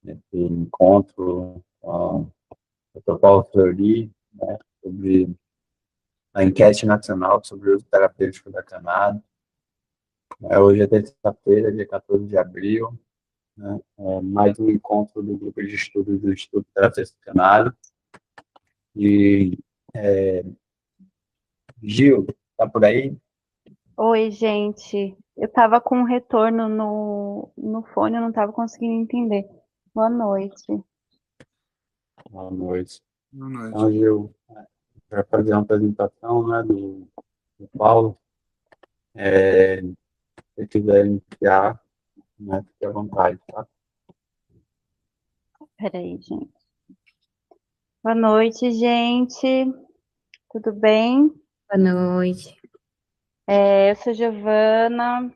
esse encontro com o Dr. Paulo Fleury, né, sobre a enquete nacional sobre o uso terapêutico da cannabis. Hoje é terça-feira, dia 14 de abril, né, mais um encontro do grupo de estudos do Instituto Terapêutico Cannabis. E, Gil, tá por aí? Oi, gente. Eu tava com um retorno no fone, eu não tava conseguindo entender. Boa noite. Boa noite. Boa noite. Então, Gil, vai fazer uma apresentação, né, do Paulo. Se você quiser iniciar, né, fique à vontade, tá? Peraí, gente. Boa noite, gente. Tudo bem? Boa noite. Eu sou Giovana,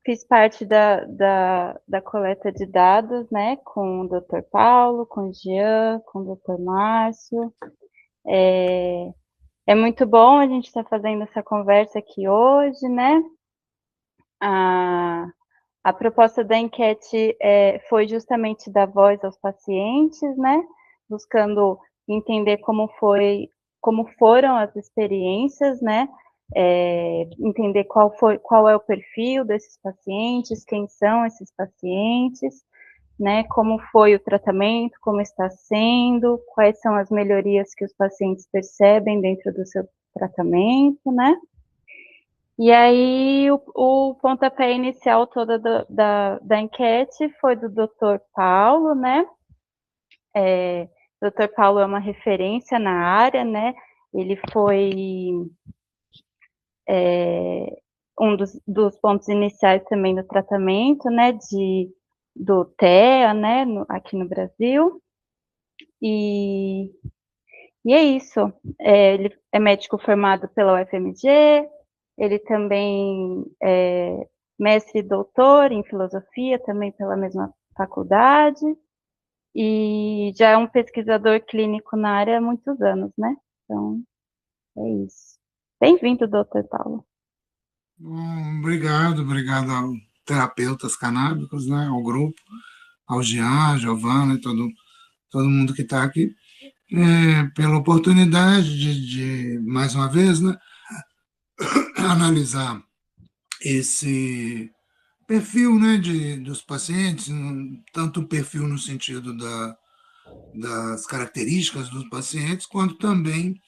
fiz parte da coleta de dados, né, com o Dr. Paulo, com o Jean, com o Dr. Márcio. É muito bom a gente estar fazendo essa conversa aqui hoje, né? A proposta da enquete foi justamente dar voz aos pacientes, né? Buscando entender como foram as experiências, né? Entender qual é o perfil desses pacientes, quem são esses pacientes, né? Como foi o tratamento, como está sendo, quais são as melhorias que os pacientes percebem dentro do seu tratamento, né? E aí, o pontapé inicial toda da enquete foi do Dr. Paulo, né? Dr. Paulo é uma referência na área, né? Ele foi um dos pontos iniciais também do tratamento, né? Do TEA, né? Aqui no Brasil. E é isso. Ele é médico formado pela UFMG, ele também é mestre e doutor em filosofia, também pela mesma faculdade, e já é um pesquisador clínico na área há muitos anos, né? Então, é isso. Bem-vindo, doutor Paulo. Bom, obrigado ao terapeutas canábicos, né, ao grupo, ao Jean, Giovana e todo mundo que está aqui, pela oportunidade de, mais uma vez, né, analisar esse perfil, né, dos pacientes, tanto o perfil no sentido das características dos pacientes, quanto também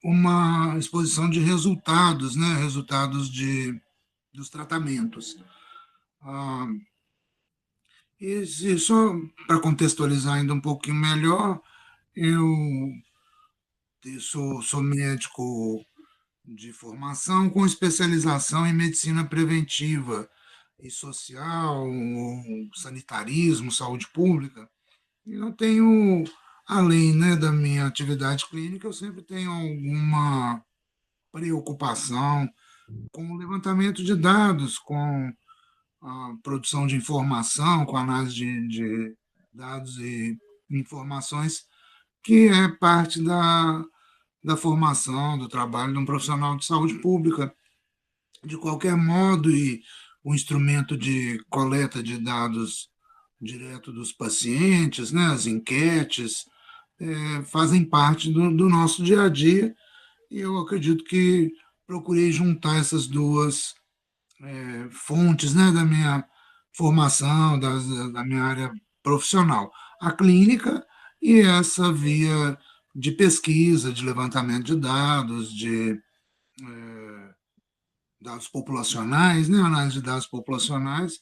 uma exposição de resultados, né, resultados dos tratamentos. E só para contextualizar ainda um pouquinho melhor, eu sou médico de formação com especialização em medicina preventiva e social, sanitarismo, saúde pública. E eu tenho, além, né, da minha atividade clínica, eu sempre tenho alguma preocupação com o levantamento de dados, com a produção de informação, com a análise de dados e informações, que é parte da formação, do trabalho de um profissional de saúde pública. De qualquer modo, e o instrumento de coleta de dados direto dos pacientes, né, as enquetes, fazem parte do nosso dia a dia, e eu acredito que procurei juntar essas duas fontes, né, da minha formação, da minha área profissional, a clínica e essa via de pesquisa, de levantamento de dados, de dados populacionais, né, análise de dados populacionais,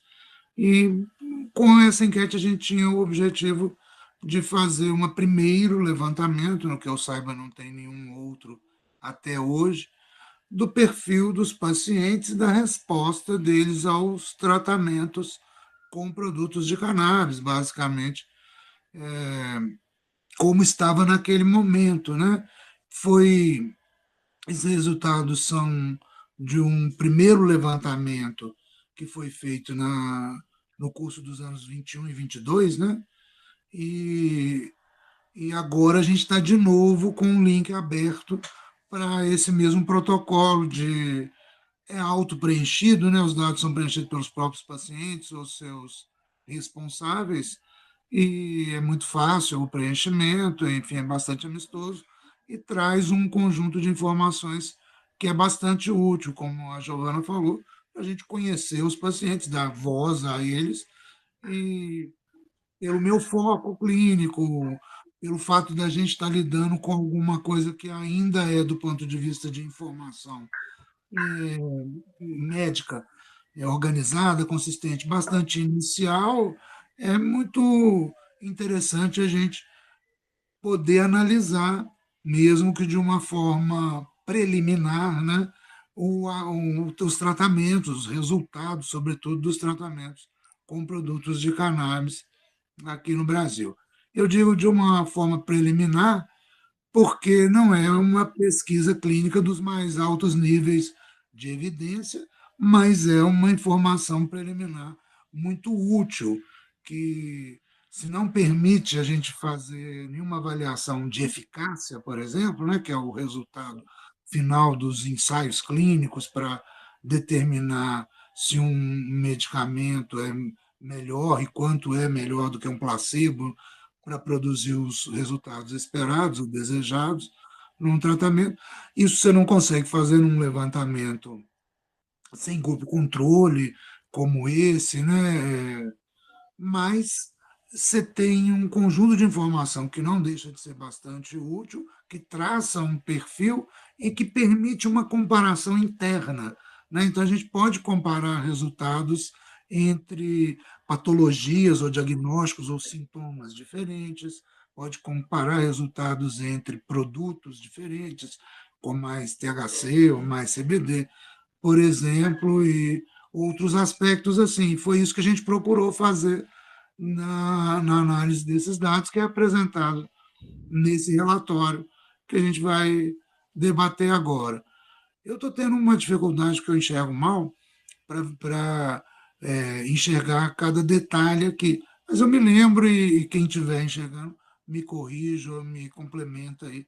e com essa enquete a gente tinha o objetivo de fazer um primeiro levantamento, no que eu saiba não tem nenhum outro até hoje, do perfil dos pacientes e da resposta deles aos tratamentos com produtos de cannabis, basicamente, como estava naquele momento, né? Esses resultados são de um primeiro levantamento que foi feito no curso dos anos 21 e 22, né? E, e agora a gente está de novo com um link aberto para esse mesmo protocolo auto-preenchido, né? Os dados são preenchidos pelos próprios pacientes ou seus responsáveis, e é muito fácil o preenchimento, enfim, é bastante amistoso, e traz um conjunto de informações que é bastante útil, como a Giovana falou, para a gente conhecer os pacientes, dar voz a eles, e pelo meu foco clínico, pelo fato da gente estar lidando com alguma coisa que ainda é, do ponto de vista de informação médica, organizada, consistente, bastante inicial, é muito interessante a gente poder analisar, mesmo que de uma forma preliminar, né, os tratamentos, os resultados, sobretudo dos tratamentos com produtos de cannabis aqui no Brasil. Eu digo de uma forma preliminar, porque não é uma pesquisa clínica dos mais altos níveis de evidência, mas é uma informação preliminar muito útil, que, se não permite a gente fazer nenhuma avaliação de eficácia, por exemplo, né, que é o resultado final dos ensaios clínicos para determinar se um medicamento é melhor e quanto é melhor do que um placebo, para produzir os resultados esperados ou desejados num tratamento. Isso você não consegue fazer num levantamento sem grupo controle, como esse, né? Mas você tem um conjunto de informação que não deixa de ser bastante útil, que traça um perfil e que permite uma comparação interna, né? Então, a gente pode comparar resultados entre patologias ou diagnósticos ou sintomas diferentes, pode comparar resultados entre produtos diferentes, com mais THC ou mais CBD, por exemplo, e outros aspectos assim. Foi isso que a gente procurou fazer na análise desses dados, que é apresentado nesse relatório que a gente vai debater agora. Eu estou tendo uma dificuldade que eu enxergo mal para enxergar cada detalhe aqui, mas eu me lembro, e quem estiver enxergando, me corrija ou me complementa aí,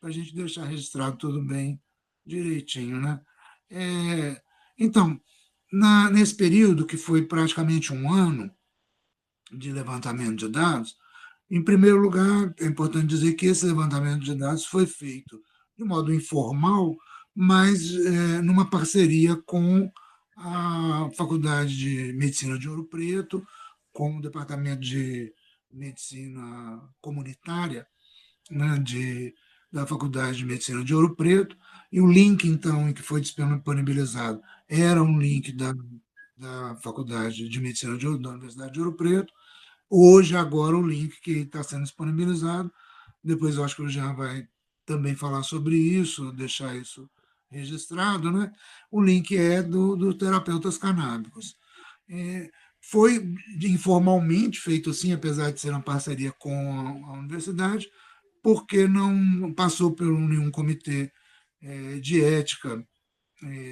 para a gente deixar registrado tudo bem direitinho, né? É, então, nesse período, que foi praticamente um ano de levantamento de dados, em primeiro lugar, é importante dizer que esse levantamento de dados foi feito de modo informal, mas numa parceria com a Faculdade de Medicina de Ouro Preto, com o Departamento de Medicina Comunitária, né, da Faculdade de Medicina de Ouro Preto, e o link, então, em que foi disponibilizado era um link da Faculdade de Medicina da Universidade de Ouro Preto. Hoje, agora, o link que está sendo disponibilizado, depois eu acho que o Jean vai também falar sobre isso, deixar isso registrado, né? O link é do Terapeutas Canábicos. É, foi informalmente feito assim, apesar de ser uma parceria com a universidade, porque não passou por nenhum comitê de ética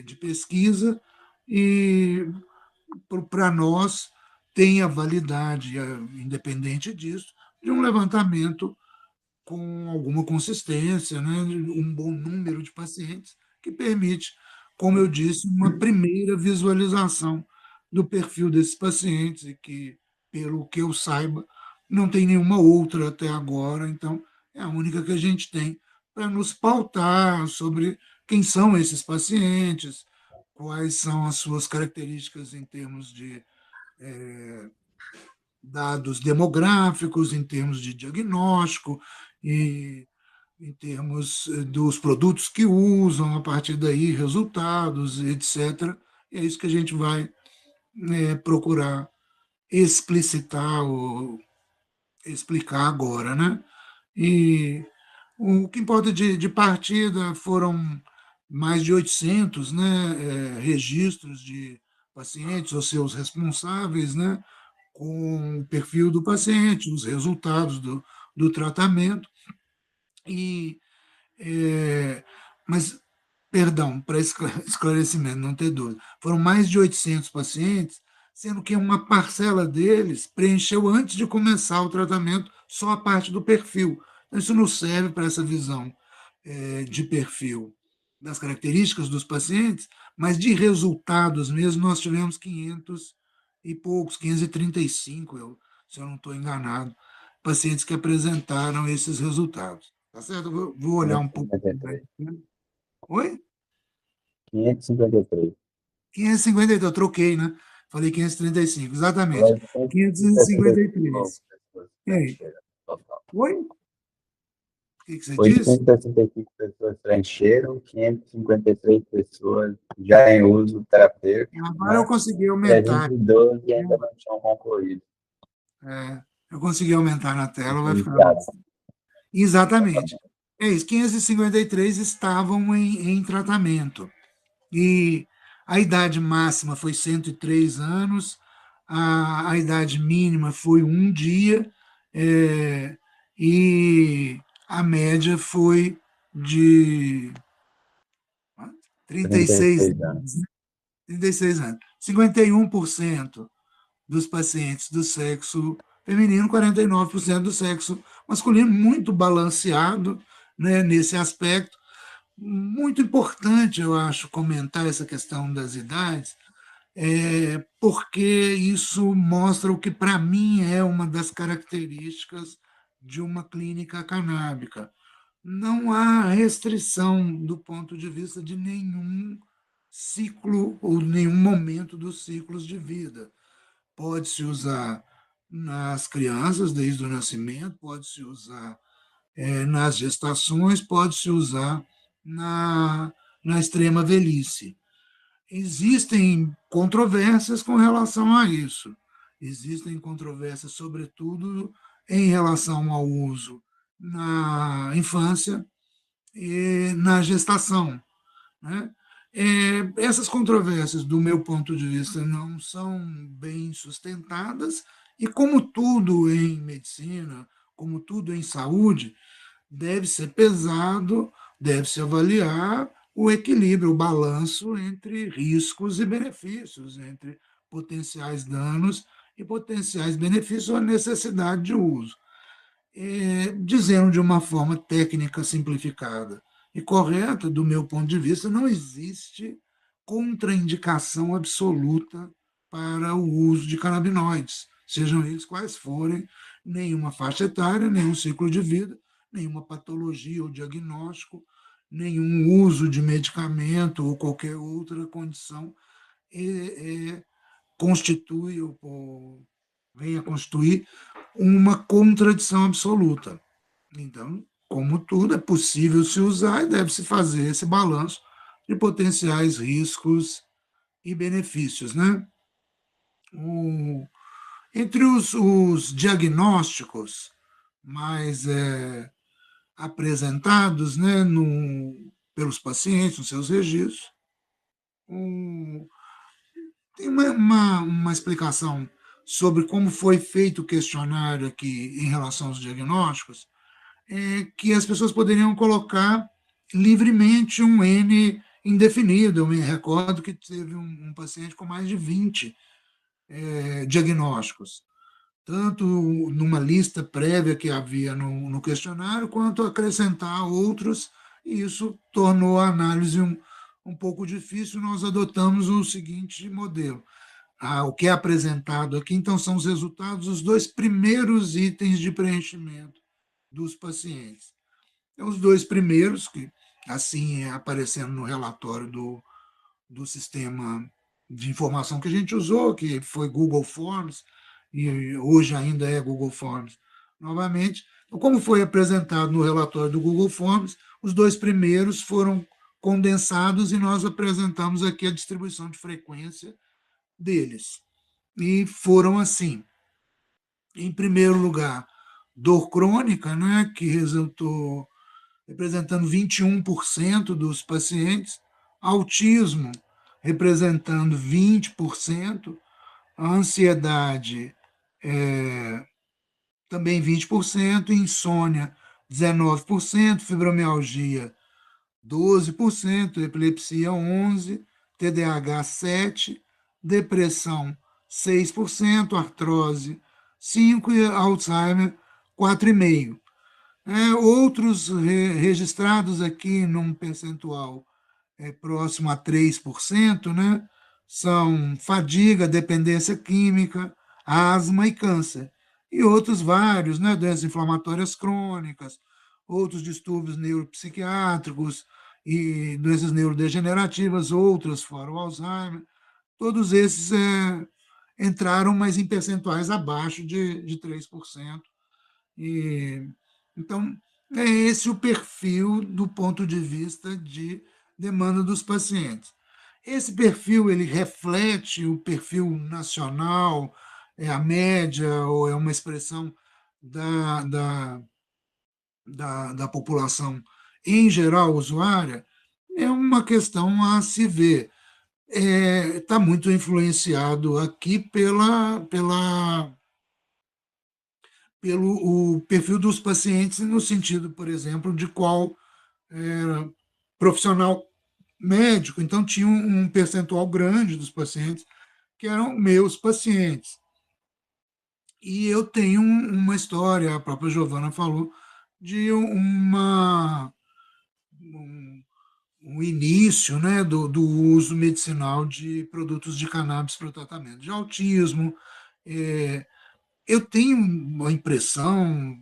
de pesquisa, e para nós tem a validade, independente disso, de um levantamento com alguma consistência, né, um bom número de pacientes, que permite, como eu disse, uma primeira visualização do perfil desses pacientes, e que, pelo que eu saiba, não tem nenhuma outra até agora, então é a única que a gente tem para nos pautar sobre quem são esses pacientes, quais são as suas características em termos de dados demográficos, em termos de diagnóstico, e em termos dos produtos que usam, a partir daí, resultados, etc. E é isso que a gente vai procurar explicitar ou explicar agora, né? E o que importa de partida foram mais de 800, né, registros de pacientes ou seus responsáveis, né, com o perfil do paciente, os resultados do tratamento. E, mas, perdão, para esclarecimento, não ter dúvida, foram mais de 800 pacientes, sendo que uma parcela deles preencheu, antes de começar o tratamento, só a parte do perfil. Então, isso não serve para essa visão de perfil das características dos pacientes, mas de resultados mesmo, nós tivemos 550 e poucos, 535, se eu não estou enganado, pacientes que apresentaram esses resultados. Tá certo? Eu vou olhar um pouco. 553. Oi? 553. 553, eu troquei, né? Falei 535, exatamente. Agora, 565 553. pessoas E aí? preencheram total. Oi? O que você disse? 865 pessoas preencheram, 553 pessoas já em uso terapêutico, Agora eu né? consegui aumentar. 312 ainda não tinham concluído. Eu consegui aumentar na tela, vai ficar. Iniciado. Exatamente. É isso, 553 estavam em tratamento. E a idade máxima foi 103 anos, a idade mínima foi um dia, e a média foi de 36 36 anos. anos. 36 anos. 51% dos pacientes do sexo feminino, 49% do sexo masculino, muito balanceado, né, nesse aspecto. Muito importante, eu acho, comentar essa questão das idades, porque isso mostra o que, para mim, é uma das características de uma clínica canábica. Não há restrição do ponto de vista de nenhum ciclo ou nenhum momento dos ciclos de vida. Pode-se usar nas crianças desde o nascimento, pode-se usar nas gestações, pode-se usar na extrema velhice. Existem controvérsias com relação a isso. Existem controvérsias, sobretudo, em relação ao uso na infância e na gestação, né? Essas controvérsias, do meu ponto de vista, não são bem sustentadas, e como tudo em medicina, como tudo em saúde, deve ser pesado, deve-se avaliar o equilíbrio, o balanço entre riscos e benefícios, entre potenciais danos e potenciais benefícios ou a necessidade de uso. Dizendo de uma forma técnica simplificada e correta, do meu ponto de vista, não existe contraindicação absoluta para o uso de canabinoides, sejam eles quais forem, nenhuma faixa etária, nenhum ciclo de vida, nenhuma patologia ou diagnóstico, nenhum uso de medicamento ou qualquer outra condição constitui ou venha constituir uma contradição absoluta. Então, como tudo, é possível se usar e deve-se fazer esse balanço de potenciais riscos e benefícios, né? Entre os diagnósticos mais apresentados, né, pelos pacientes, nos seus registros, tem uma explicação sobre como foi feito o questionário aqui em relação aos diagnósticos, que as pessoas poderiam colocar livremente um N indefinido. Eu me recordo que teve um paciente com mais de 20 diagnósticos, tanto numa lista prévia que havia no questionário, quanto acrescentar outros, e isso tornou a análise um pouco difícil. Nós adotamos o seguinte modelo. O que é apresentado aqui, então, são os resultados dos 2 primeiros itens de preenchimento dos pacientes. Os 2 primeiros, que assim aparecendo no relatório do sistema de informação que a gente usou, que foi Google Forms, e hoje ainda é Google Forms novamente. Então, como foi apresentado no relatório do Google Forms, os 2 primeiros foram condensados e nós apresentamos aqui a distribuição de frequência deles. E foram assim: em primeiro lugar, dor crônica, né, que resultou representando 21% dos pacientes, autismo representando 20%, a ansiedade também 20%, insônia 19%, fibromialgia 12%, epilepsia 11%, TDAH 7%, depressão 6%, artrose 5% e Alzheimer 4,5%. Outros registrados aqui num percentual próximo a 3%, né? são fadiga, dependência química, asma e câncer. E outros vários, né? Doenças inflamatórias crônicas, outros distúrbios neuropsiquiátricos e doenças neurodegenerativas, outras fora o Alzheimer. Todos esses entraram, mas em percentuais abaixo de 3%. E, então, é esse o perfil do ponto de vista de demanda dos pacientes. Esse perfil ele reflete o perfil nacional, é a média ou é uma expressão da, da, da população em geral usuária? É uma questão a se ver. Está muito influenciado aqui pelo o perfil dos pacientes, no sentido, por exemplo, de qual profissional médico. Então, tinha um percentual grande dos pacientes que eram meus pacientes. E eu tenho uma história, a própria Giovana falou, de um início, né, do uso medicinal de produtos de cannabis para o tratamento de autismo. É, eu tenho uma impressão,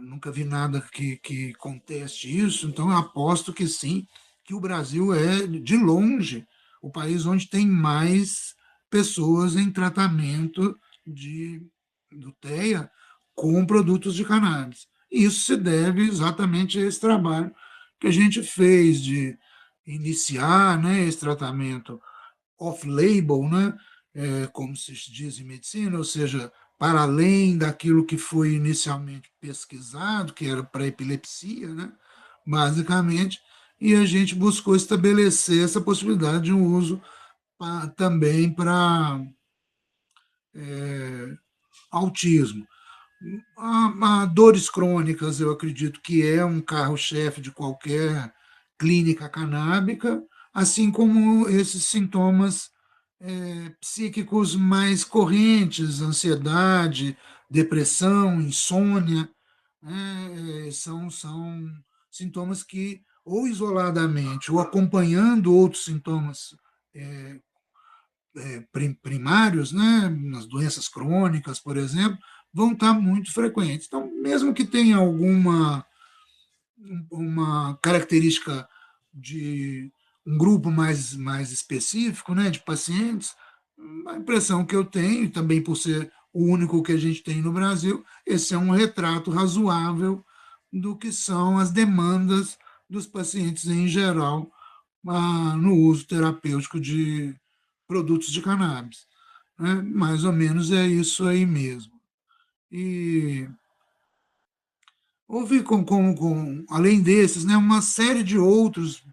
nunca vi nada que conteste isso, então eu aposto que sim, que o Brasil é, de longe, o país onde tem mais pessoas em tratamento do TEA com produtos de cannabis. E isso se deve exatamente a esse trabalho que a gente fez de iniciar, né, esse tratamento off-label, né, como se diz em medicina, ou seja, para além daquilo que foi inicialmente pesquisado, que era para epilepsia, né, basicamente, e a gente buscou estabelecer essa possibilidade de um uso também para autismo. A dores crônicas, eu acredito que é um carro-chefe de qualquer clínica canábica, assim como esses sintomas psíquicos mais correntes, ansiedade, depressão, insônia, né, são sintomas que, ou isoladamente, ou acompanhando outros sintomas primários, né, nas doenças crônicas, por exemplo, vão estar muito frequentes. Então, mesmo que tenha alguma uma característica de um grupo mais específico, né, de pacientes, a impressão que eu tenho, também por ser o único que a gente tem no Brasil, esse é um retrato razoável do que são as demandas dos pacientes em geral no uso terapêutico de produtos de cannabis. Né? Mais ou menos é isso aí mesmo. E houve, além desses, né, uma série de outros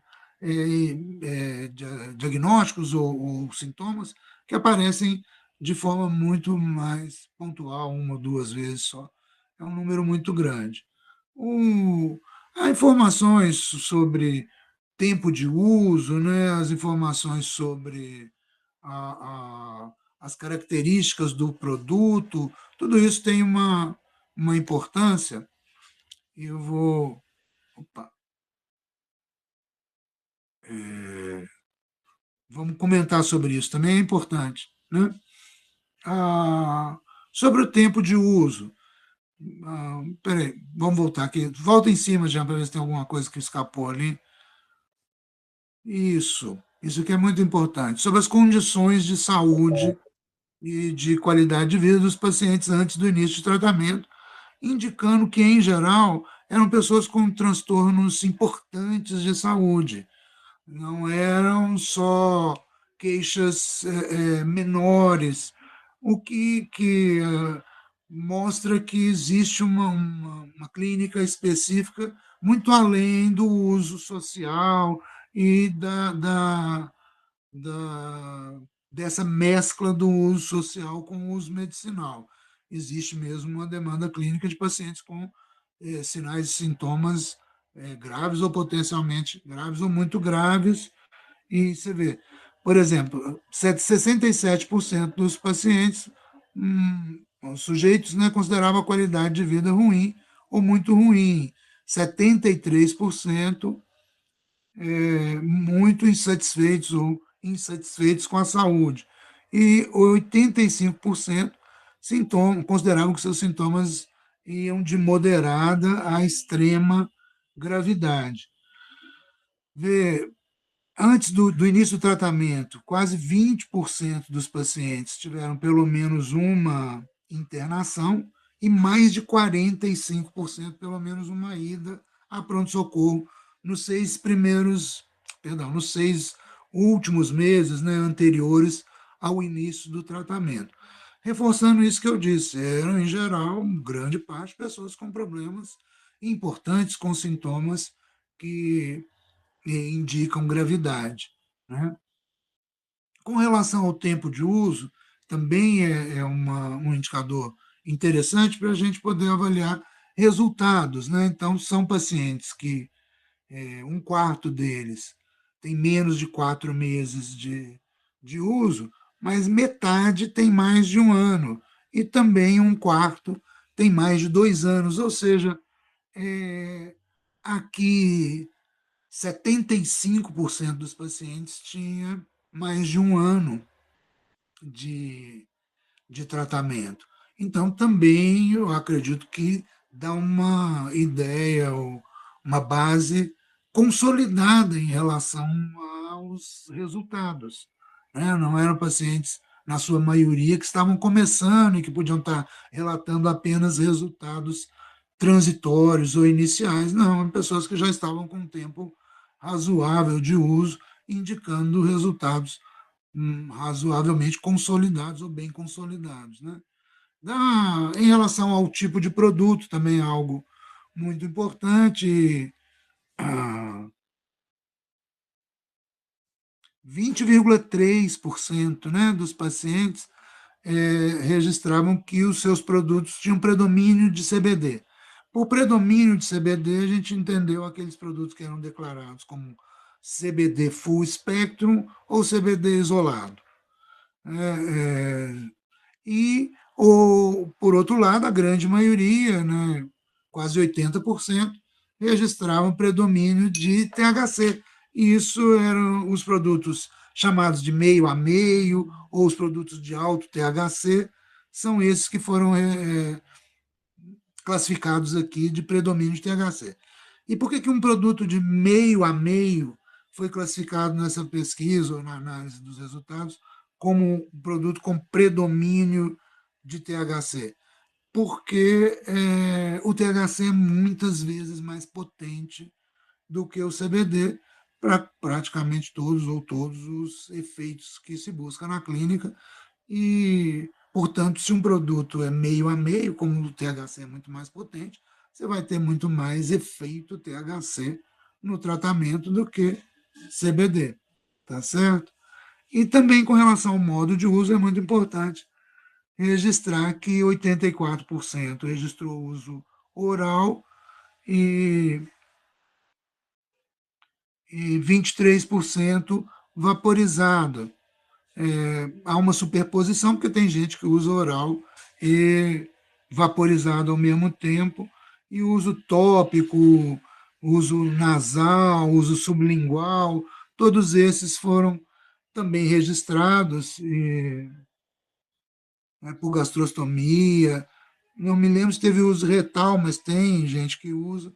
diagnósticos ou sintomas que aparecem de forma muito mais pontual, uma ou duas vezes só. É um número muito grande. Há informações sobre tempo de uso, né, as informações sobre as características do produto, tudo isso tem uma importância. Eu vou. Opa, vamos comentar sobre isso, também é importante. Né? Ah, sobre o tempo de uso. Peraí, vamos voltar aqui. Volta em cima já para ver se tem alguma coisa que escapou ali. Isso que é muito importante. Sobre as condições de saúde e de qualidade de vida dos pacientes antes do início do tratamento, indicando que, em geral, eram pessoas com transtornos importantes de saúde. Não eram só queixas menores, o que mostra que existe uma clínica específica muito além do uso social e da, dessa mescla do uso social com o uso medicinal. Existe mesmo uma demanda clínica de pacientes com sinais e sintomas graves ou potencialmente graves ou muito graves. E você vê, por exemplo, 67% dos pacientes, os sujeitos, né, consideravam a qualidade de vida ruim ou muito ruim. 73% muito insatisfeitos ou insatisfeitos com a saúde. E 85% consideravam que seus sintomas iam de moderada a extrema gravidade. Antes do início do tratamento, quase 20% dos pacientes tiveram pelo menos uma internação e mais de 45% pelo menos uma ida a pronto-socorro nos 6 últimos meses, né, anteriores ao início do tratamento. Reforçando isso que eu disse, eram, em geral, grande parte, pessoas com problemas importantes, com sintomas que indicam gravidade, né? Com relação ao tempo de uso, também é um indicador interessante para a gente poder avaliar resultados, né? Então, são pacientes que um quarto deles tem menos de 4 meses de uso, mas metade tem mais de 1 ano, e também um quarto tem mais de 2 anos, ou seja, aqui 75% dos pacientes tinha mais de 1 ano de tratamento. Então, também eu acredito que dá uma ideia, uma base consolidada em relação aos resultados, né? Não eram pacientes, na sua maioria, que estavam começando e que podiam estar relatando apenas resultados transitórios ou iniciais, não, eram pessoas que já estavam com um tempo razoável de uso, indicando resultados razoavelmente consolidados ou bem consolidados, né? Em relação ao tipo de produto, também é algo muito importante. 20,3%, né, dos pacientes registravam que os seus produtos tinham predomínio de CBD. Por predomínio de CBD, a gente entendeu aqueles produtos que eram declarados como CBD full spectrum ou CBD isolado. Por outro lado, a grande maioria, né, quase 80%, registravam predomínio de THC. E isso eram os produtos chamados de meio a meio, ou os produtos de alto THC, são esses que foram classificados aqui de predomínio de THC. E por que um produto de meio a meio foi classificado nessa pesquisa, ou na análise dos resultados, como um produto com predomínio de THC? Porque o THC é muitas vezes mais potente do que o CBD para praticamente todos os efeitos que se busca na clínica. E, portanto, se um produto é meio a meio, como o THC é muito mais potente, você vai ter muito mais efeito THC no tratamento do que CBD, tá certo? E também com relação ao modo de uso, é muito importante registrar que 84% registrou uso oral e 23% vaporizado. Há uma superposição, porque tem gente que usa oral e vaporizado ao mesmo tempo, e uso tópico, uso nasal, uso sublingual, todos esses foram também registrados por gastrostomia. Não me lembro se teve uso retal, mas tem gente que usa.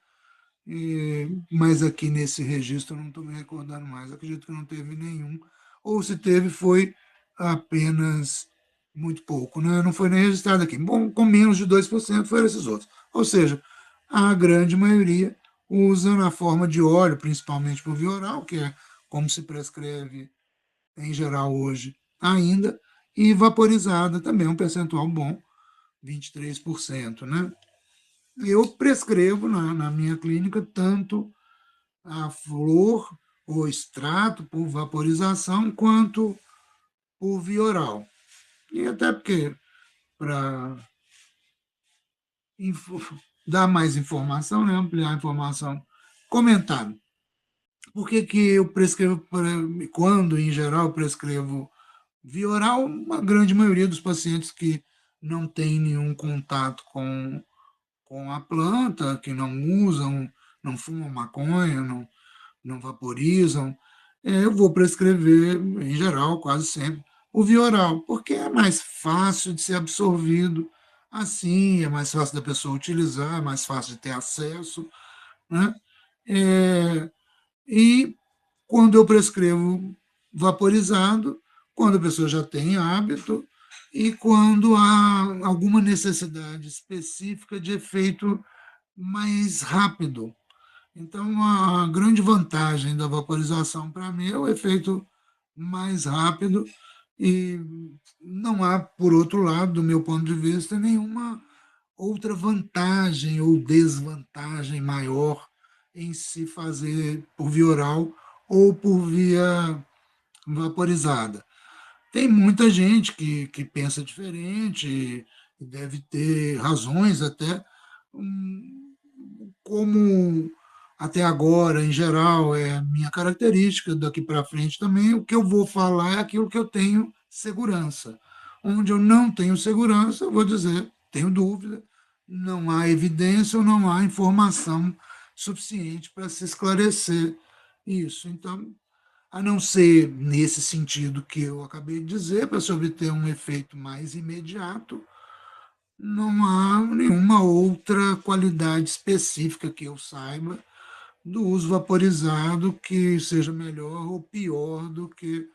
Mas aqui nesse registro eu não estou me recordando mais. Acredito que não teve nenhum. Ou se teve, foi apenas muito pouco, né? Não foi nem registrado aqui. Bom, com menos de 2% foram esses outros. Ou seja, a grande maioria usa na forma de óleo, principalmente por via oral, que é como se prescreve em geral hoje ainda, e vaporizada também, um percentual bom, 23%, né? Eu prescrevo na minha clínica tanto a flor ou extrato por vaporização quanto por via oral. E até porque, para dar mais informação, né, ampliar a informação, comentar. Por que eu prescrevo, quando em geral eu prescrevo via oral, uma grande maioria dos pacientes que não tem nenhum contato com a planta, que não usam, não fumam maconha, não vaporizam, eu vou prescrever, em geral, quase sempre, o via oral, porque é mais fácil de ser absorvido assim, é mais fácil da pessoa utilizar, é mais fácil de ter acesso, né? É, e quando eu prescrevo vaporizado, quando a pessoa já tem hábito e quando há alguma necessidade específica de efeito mais rápido. Então, a grande vantagem da vaporização para mim é o efeito mais rápido e não há, por outro lado, do meu ponto de vista, nenhuma outra vantagem ou desvantagem maior em se fazer por via oral ou por via vaporizada. Tem muita gente que pensa diferente e deve ter razões até, hum, como até agora, em geral, é a minha característica, daqui para frente também, o que eu vou falar é aquilo que eu tenho segurança. Onde eu não tenho segurança, eu vou dizer, tenho dúvida, não há evidência ou não há informação suficiente para se esclarecer isso. Então, a não ser nesse sentido que eu acabei de dizer, para se obter um efeito mais imediato, não há nenhuma outra qualidade específica que eu saiba do uso vaporizado que seja melhor ou pior do que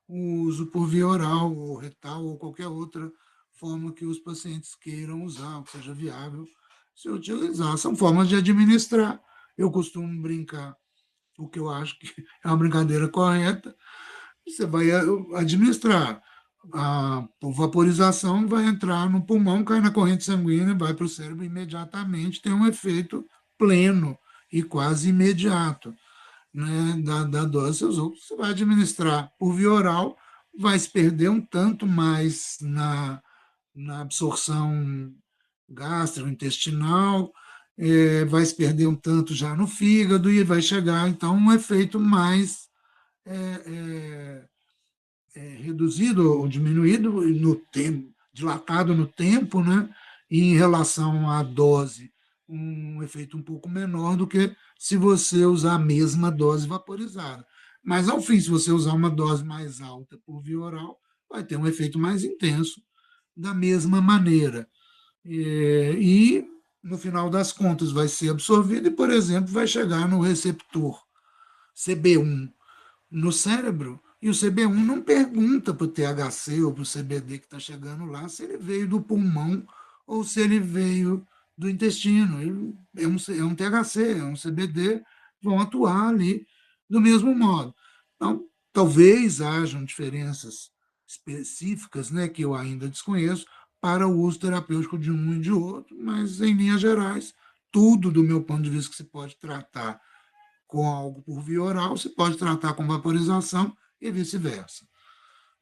o uso por via oral ou retal ou qualquer outra forma que os pacientes queiram usar, que seja viável se utilizar. São formas de administrar. Eu costumo brincar, o que eu acho que é uma brincadeira correta, você vai administrar. A vaporização vai entrar no pulmão, cai na corrente sanguínea, vai para o cérebro imediatamente, tem um efeito pleno e quase imediato, né, da dose. Os outros você vai administrar por via oral, vai se perder um tanto mais na absorção gastrointestinal, vai se perder um tanto já no fígado e vai chegar, então, um efeito mais é, reduzido ou diminuído no tempo, dilatado no tempo, né? E em relação à dose, um efeito um pouco menor do que se você usar a mesma dose vaporizada. Mas, ao fim, se você usar uma dose mais alta por via oral, vai ter um efeito mais intenso da mesma maneira. E no final das contas, vai ser absorvido e, por exemplo, vai chegar no receptor CB1 no cérebro, e o CB1 não pergunta para o THC ou para o CBD que está chegando lá se ele veio do pulmão ou se ele veio do intestino. Ele é um THC, é um CBD, vão atuar ali do mesmo modo. Então, talvez hajam diferenças específicas, né, que eu ainda desconheço, para o uso terapêutico de um e de outro, mas, em linhas gerais, tudo, do meu ponto de vista, que se pode tratar com algo por via oral, se pode tratar com vaporização e vice-versa,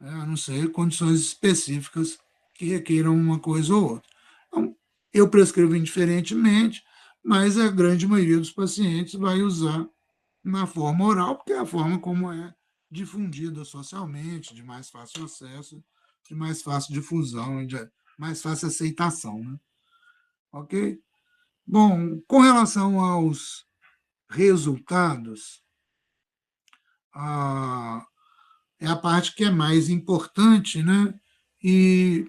né? A não ser condições específicas que requeram uma coisa ou outra. Então, eu prescrevo indiferentemente, mas a grande maioria dos pacientes vai usar na forma oral, porque é a forma como é difundida socialmente, de mais fácil acesso, de mais fácil difusão, de mais fácil aceitação, né? Ok? Bom, com relação aos resultados, a, é a parte que é mais importante, né? E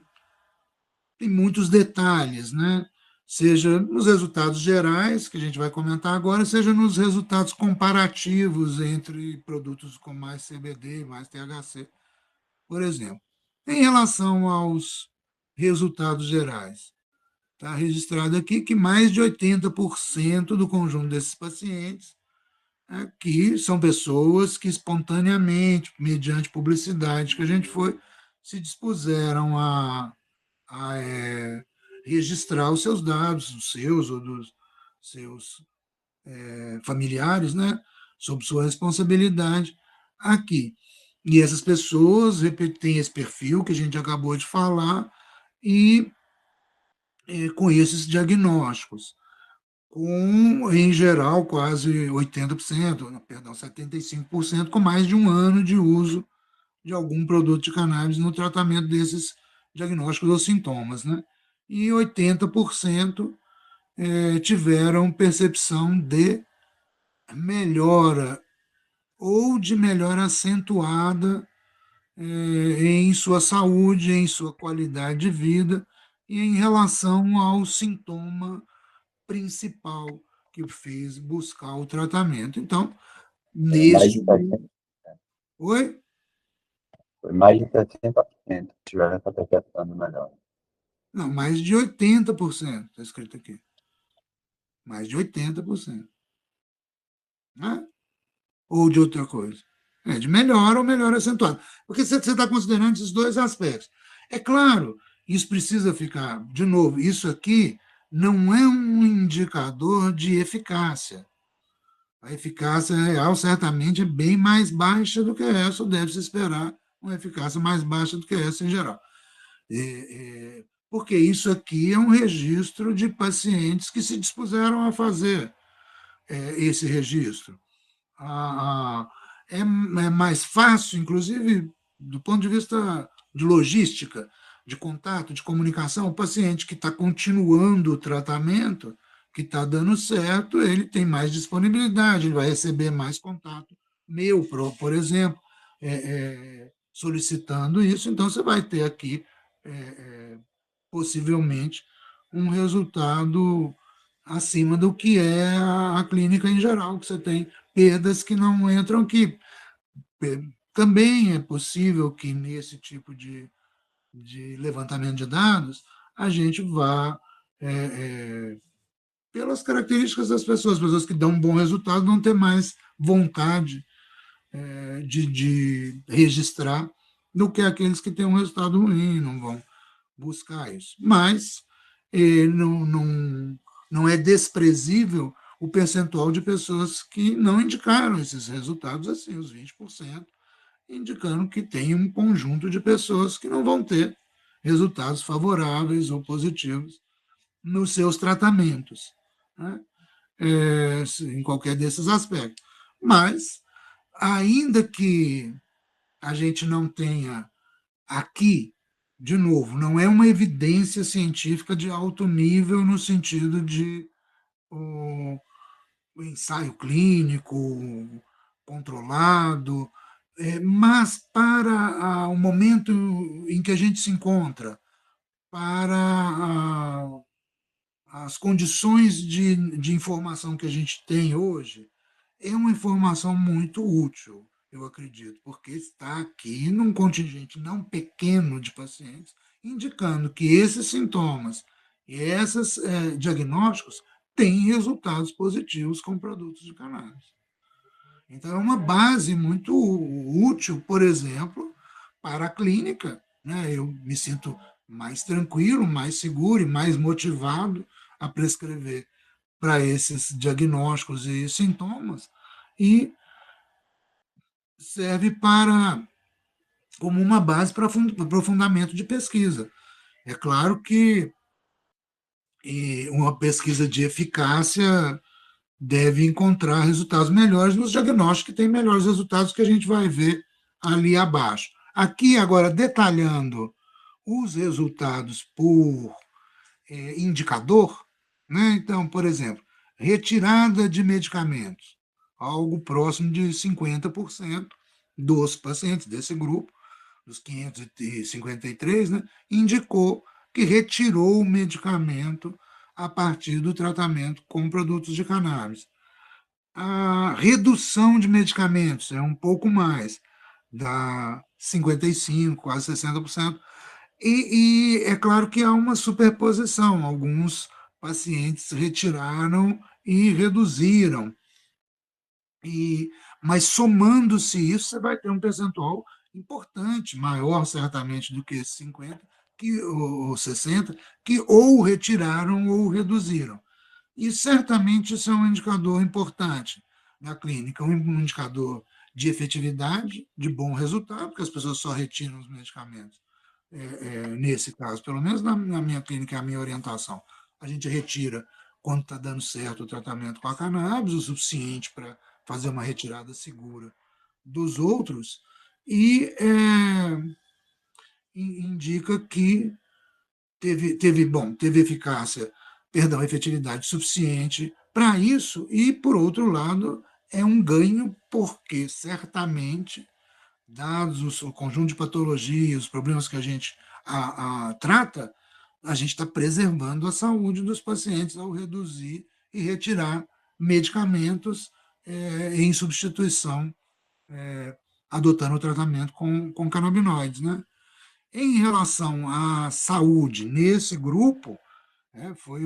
tem muitos detalhes, né? Seja nos resultados gerais, que a gente vai comentar agora, seja nos resultados comparativos entre produtos com mais CBD e mais THC, por exemplo. Em relação aos resultados gerais, está registrado aqui que mais de 80% do conjunto desses pacientes aqui são pessoas que espontaneamente, mediante publicidade que a gente foi, se dispuseram a registrar os seus dados, os seus ou dos seus familiares, né, sob sua responsabilidade aqui. E essas pessoas têm esse perfil que a gente acabou de falar e com esses diagnósticos com, em geral, quase 80%, perdão, 75%, com mais de um ano de uso de algum produto de cannabis no tratamento desses diagnósticos ou sintomas, né? E 80% tiveram percepção de melhora ou de melhora acentuada em sua saúde, em sua qualidade de vida e em relação ao sintoma principal que fez buscar o tratamento. Então, Mais de neste. 70%. Oi? Foi mais de 70% que tiveram essa melhor. Não, mais de 80%, está escrito aqui. Mais de 80%. Né? Ou de outra coisa. De melhora ou melhora acentuada. Porque você está considerando esses dois aspectos. É claro, isso precisa ficar, de novo, isso aqui não é um indicador de eficácia. A eficácia real certamente é bem mais baixa do que essa, ou deve-se esperar uma eficácia mais baixa do que essa em geral. Porque isso aqui é um registro de pacientes que se dispuseram a fazer esse registro. É mais fácil, inclusive, do ponto de vista de logística, de contato, de comunicação, o paciente que está continuando o tratamento, que está dando certo, ele tem mais disponibilidade, ele vai receber mais contato meu, por exemplo, solicitando isso. Então, você vai ter aqui, possivelmente, um resultado acima do que é a clínica em geral, que você tem perdas que não entram aqui. Também é possível que nesse tipo de levantamento de dados a gente vá, pelas características das pessoas que dão um bom resultado vão ter mais vontade de registrar do que aqueles que têm um resultado ruim, não vão buscar isso. Mas não é desprezível o percentual de pessoas que não indicaram esses resultados, assim, os 20%, indicando que tem um conjunto de pessoas que não vão ter resultados favoráveis ou positivos nos seus tratamentos, né? Em qualquer desses aspectos. Mas, ainda que a gente não tenha aqui, de novo, não é uma evidência científica de alto nível no sentido de o ensaio clínico controlado, mas para o momento em que a gente se encontra, para as condições de informação que a gente tem hoje, é uma informação muito útil, eu acredito, porque está aqui num contingente não pequeno de pacientes, indicando que esses sintomas e esses diagnósticos têm resultados positivos com produtos de cannabis. Então, é uma base muito útil, por exemplo, para a clínica, né? Eu me sinto mais tranquilo, mais seguro e mais motivado a prescrever para esses diagnósticos e sintomas, e serve como uma base para aprofundamento de pesquisa. É claro que uma pesquisa de eficácia deve encontrar resultados melhores nos diagnósticos que têm melhores resultados, que a gente vai ver ali abaixo. Aqui, agora, detalhando os resultados por indicador, né? Então, por exemplo, retirada de medicamentos, algo próximo de 50% dos pacientes desse grupo, dos 553, né, indicou que retirou o medicamento a partir do tratamento com produtos de cannabis. A redução de medicamentos é um pouco mais, dá 55%, quase 60%. E é claro que há uma superposição. Alguns pacientes retiraram e reduziram. Mas somando-se isso, você vai ter um percentual importante, maior certamente do que esses 50, ou 60, que ou retiraram ou reduziram. E certamente isso é um indicador importante na clínica, um indicador de efetividade, de bom resultado, porque as pessoas só retiram os medicamentos. Nesse caso, pelo menos na minha clínica, é a minha orientação. A gente retira quando está dando certo o tratamento com a cannabis, o suficiente para fazer uma retirada segura dos outros, e indica que teve efetividade suficiente para isso, e, por outro lado, é um ganho, porque certamente, dados o conjunto de patologias, os problemas que a gente trata, a gente está preservando a saúde dos pacientes ao reduzir e retirar medicamentos em substituição, adotando o tratamento com canabinoides, né? Em relação à saúde nesse grupo, foi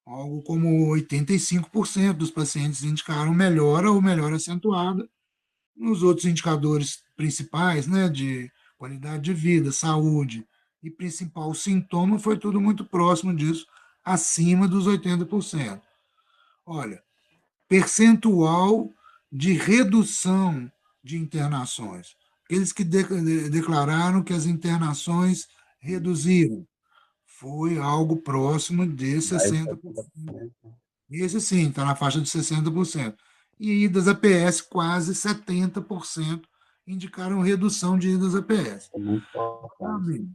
algo como 85% dos pacientes indicaram melhora ou melhora acentuada. Nos outros indicadores principais, né, de qualidade de vida, saúde e principal sintoma, foi tudo muito próximo disso, acima dos 80%. Olha, percentual de redução de internações. Aqueles que declararam que as internações reduziram, foi algo próximo de Mais 60%. 70%. Esse sim, está na faixa de 60%. E idas a PS, quase 70% indicaram redução de idas a PS. É muito importante.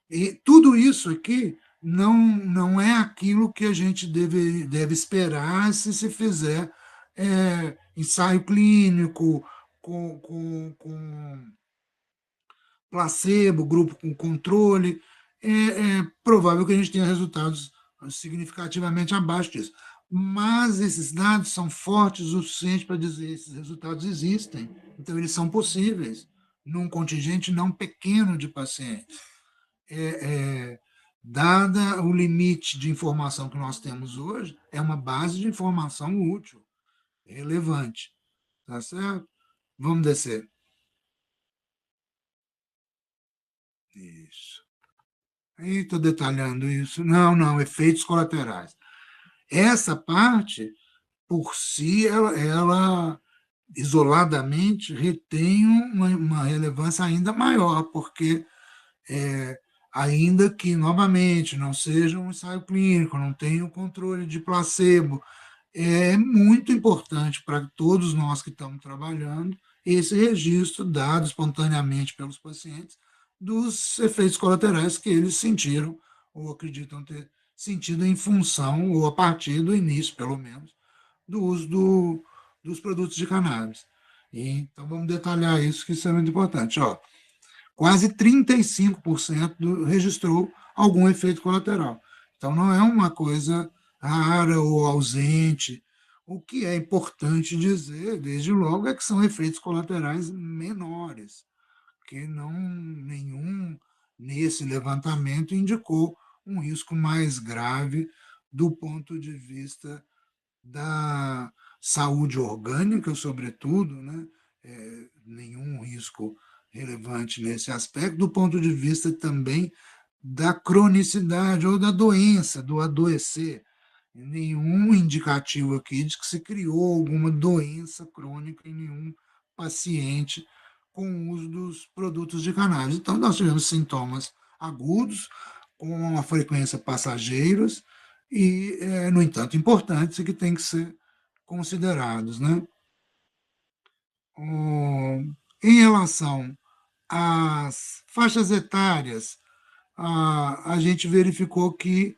E tudo isso aqui não é aquilo que a gente deve esperar se fizer ensaio clínico com placebo, grupo com controle. É provável que a gente tenha resultados significativamente abaixo disso. Mas esses dados são fortes o suficiente para dizer que esses resultados existem, então eles são possíveis num contingente não pequeno de pacientes. Dada o limite de informação que nós temos hoje, é uma base de informação útil, relevante. Tá certo? Vamos descer. Isso. Aí estou detalhando isso. Não, efeitos colaterais. Essa parte, por si, ela isoladamente retém uma relevância ainda maior, porque ainda que, novamente, não seja um ensaio clínico, não tenha o controle de placebo, é muito importante para todos nós que estamos trabalhando esse registro dado espontaneamente pelos pacientes dos efeitos colaterais que eles sentiram ou acreditam ter sentido em função, ou a partir do início, pelo menos, do uso dos produtos de cannabis. Então, vamos detalhar isso, que isso é muito importante. Quase 35% registrou algum efeito colateral. Então, não é uma coisa rara ou ausente. O que é importante dizer, desde logo, é que são efeitos colaterais menores, que nenhum nesse levantamento indicou um risco mais grave do ponto de vista da saúde orgânica, sobretudo, né? Nenhum risco relevante nesse aspecto, do ponto de vista também da cronicidade ou da doença, do adoecer. Nenhum indicativo aqui de que se criou alguma doença crônica em nenhum paciente com o uso dos produtos de cannabis. Então, nós tivemos sintomas agudos, com uma frequência passageiros, e, no entanto, importantes e que têm que ser considerados. Né? Em relação às faixas etárias, a gente verificou que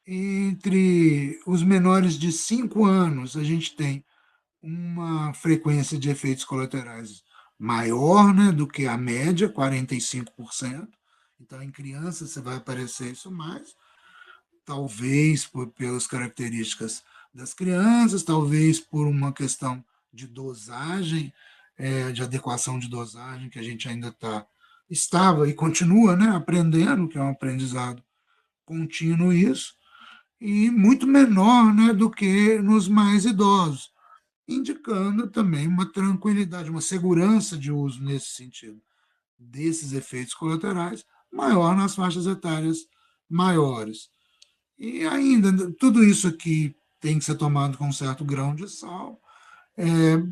entre os menores de 5 anos, a gente tem uma frequência de efeitos colaterais maior, né, do que a média, 45%. Então, em crianças, você vai aparecer isso mais, talvez pelas características das crianças, talvez por uma questão de dosagem, de adequação de dosagem, que a gente ainda estava e continua, né, aprendendo, que é um aprendizado contínuo isso, e muito menor, né, do que nos mais idosos, indicando também uma tranquilidade, uma segurança de uso nesse sentido, desses efeitos colaterais, maior nas faixas etárias maiores. E ainda, tudo isso aqui tem que ser tomado com um certo grão de sal,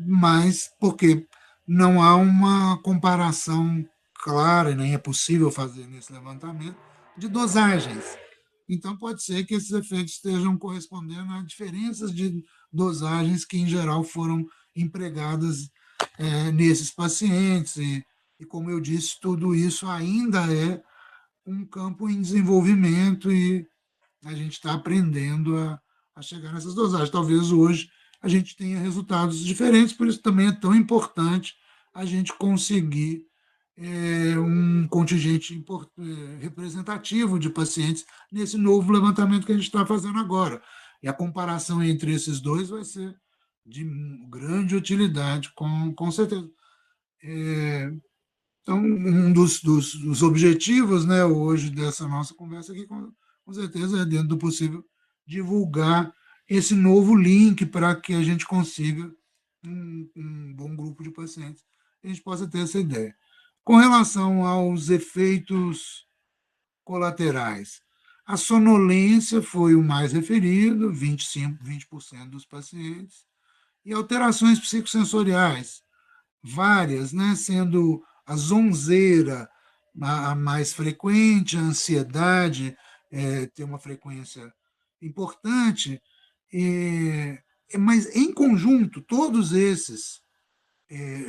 mas porque não há uma comparação clara, e nem é possível fazer nesse levantamento, de dosagens. Então, pode ser que esses efeitos estejam correspondendo a diferenças de dosagens que, em geral, foram empregadas nesses pacientes. E, como eu disse, tudo isso ainda é um campo em desenvolvimento e a gente está aprendendo a chegar nessas dosagens. Talvez hoje a gente tenha resultados diferentes, por isso também é tão importante a gente conseguir um contingente representativo de pacientes nesse novo levantamento que a gente está fazendo agora. E a comparação entre esses dois vai ser de grande utilidade, com certeza. Então, um dos objetivos, né, hoje dessa nossa conversa aqui, com certeza, é, dentro do possível, divulgar esse novo link para que a gente consiga um bom grupo de pacientes, a gente possa ter essa ideia. Com relação aos efeitos colaterais, a sonolência foi o mais referido, 20% dos pacientes, e alterações psicossensoriais, várias, né, sendo a zonzeira a mais frequente, a ansiedade tem uma frequência importante, mas em conjunto, todos esses,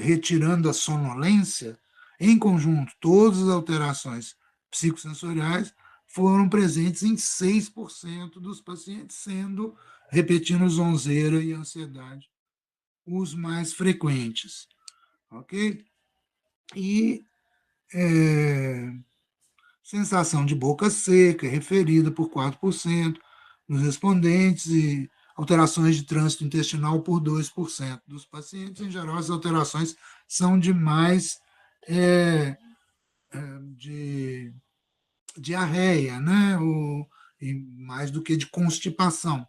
retirando a sonolência, em conjunto, todas as alterações psicossensoriais foram presentes em 6% dos pacientes, sendo, repetindo, zonzeira e ansiedade os mais frequentes. Ok? E sensação de boca seca, referida por 4% dos respondentes, e alterações de trânsito intestinal por 2% dos pacientes. Em geral, as alterações são de mais de diarreia, né? E mais do que de constipação.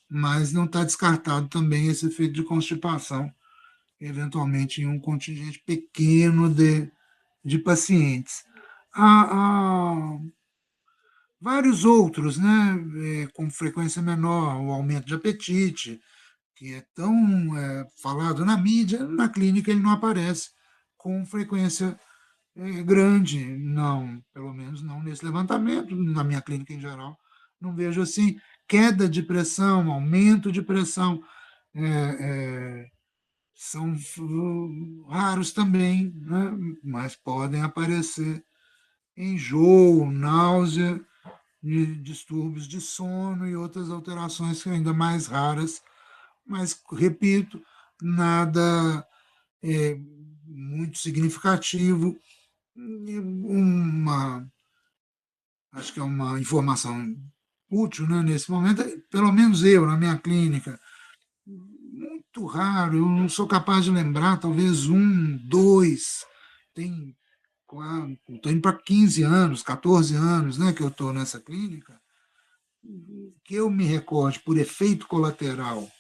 Mas não está descartado também esse efeito de constipação, eventualmente em um contingente pequeno de pacientes. Há vários outros, né, com frequência menor, o aumento de apetite, que é tão falado na mídia, na clínica ele não aparece com frequência grande, não, pelo menos não nesse levantamento, na minha clínica em geral, não vejo assim. Queda de pressão, aumento de pressão, são raros também, né, mas podem aparecer enjoo, náusea, distúrbios de sono e outras alterações ainda mais raras, mas, repito, nada muito significativo. Acho que é uma informação útil, né, nesse momento, pelo menos eu, na minha clínica, muito raro, eu não sou capaz de lembrar, talvez um, dois, tem estou indo para 15 anos, 14 anos, né, que eu estou nessa clínica, que eu me recorde por efeito colateral,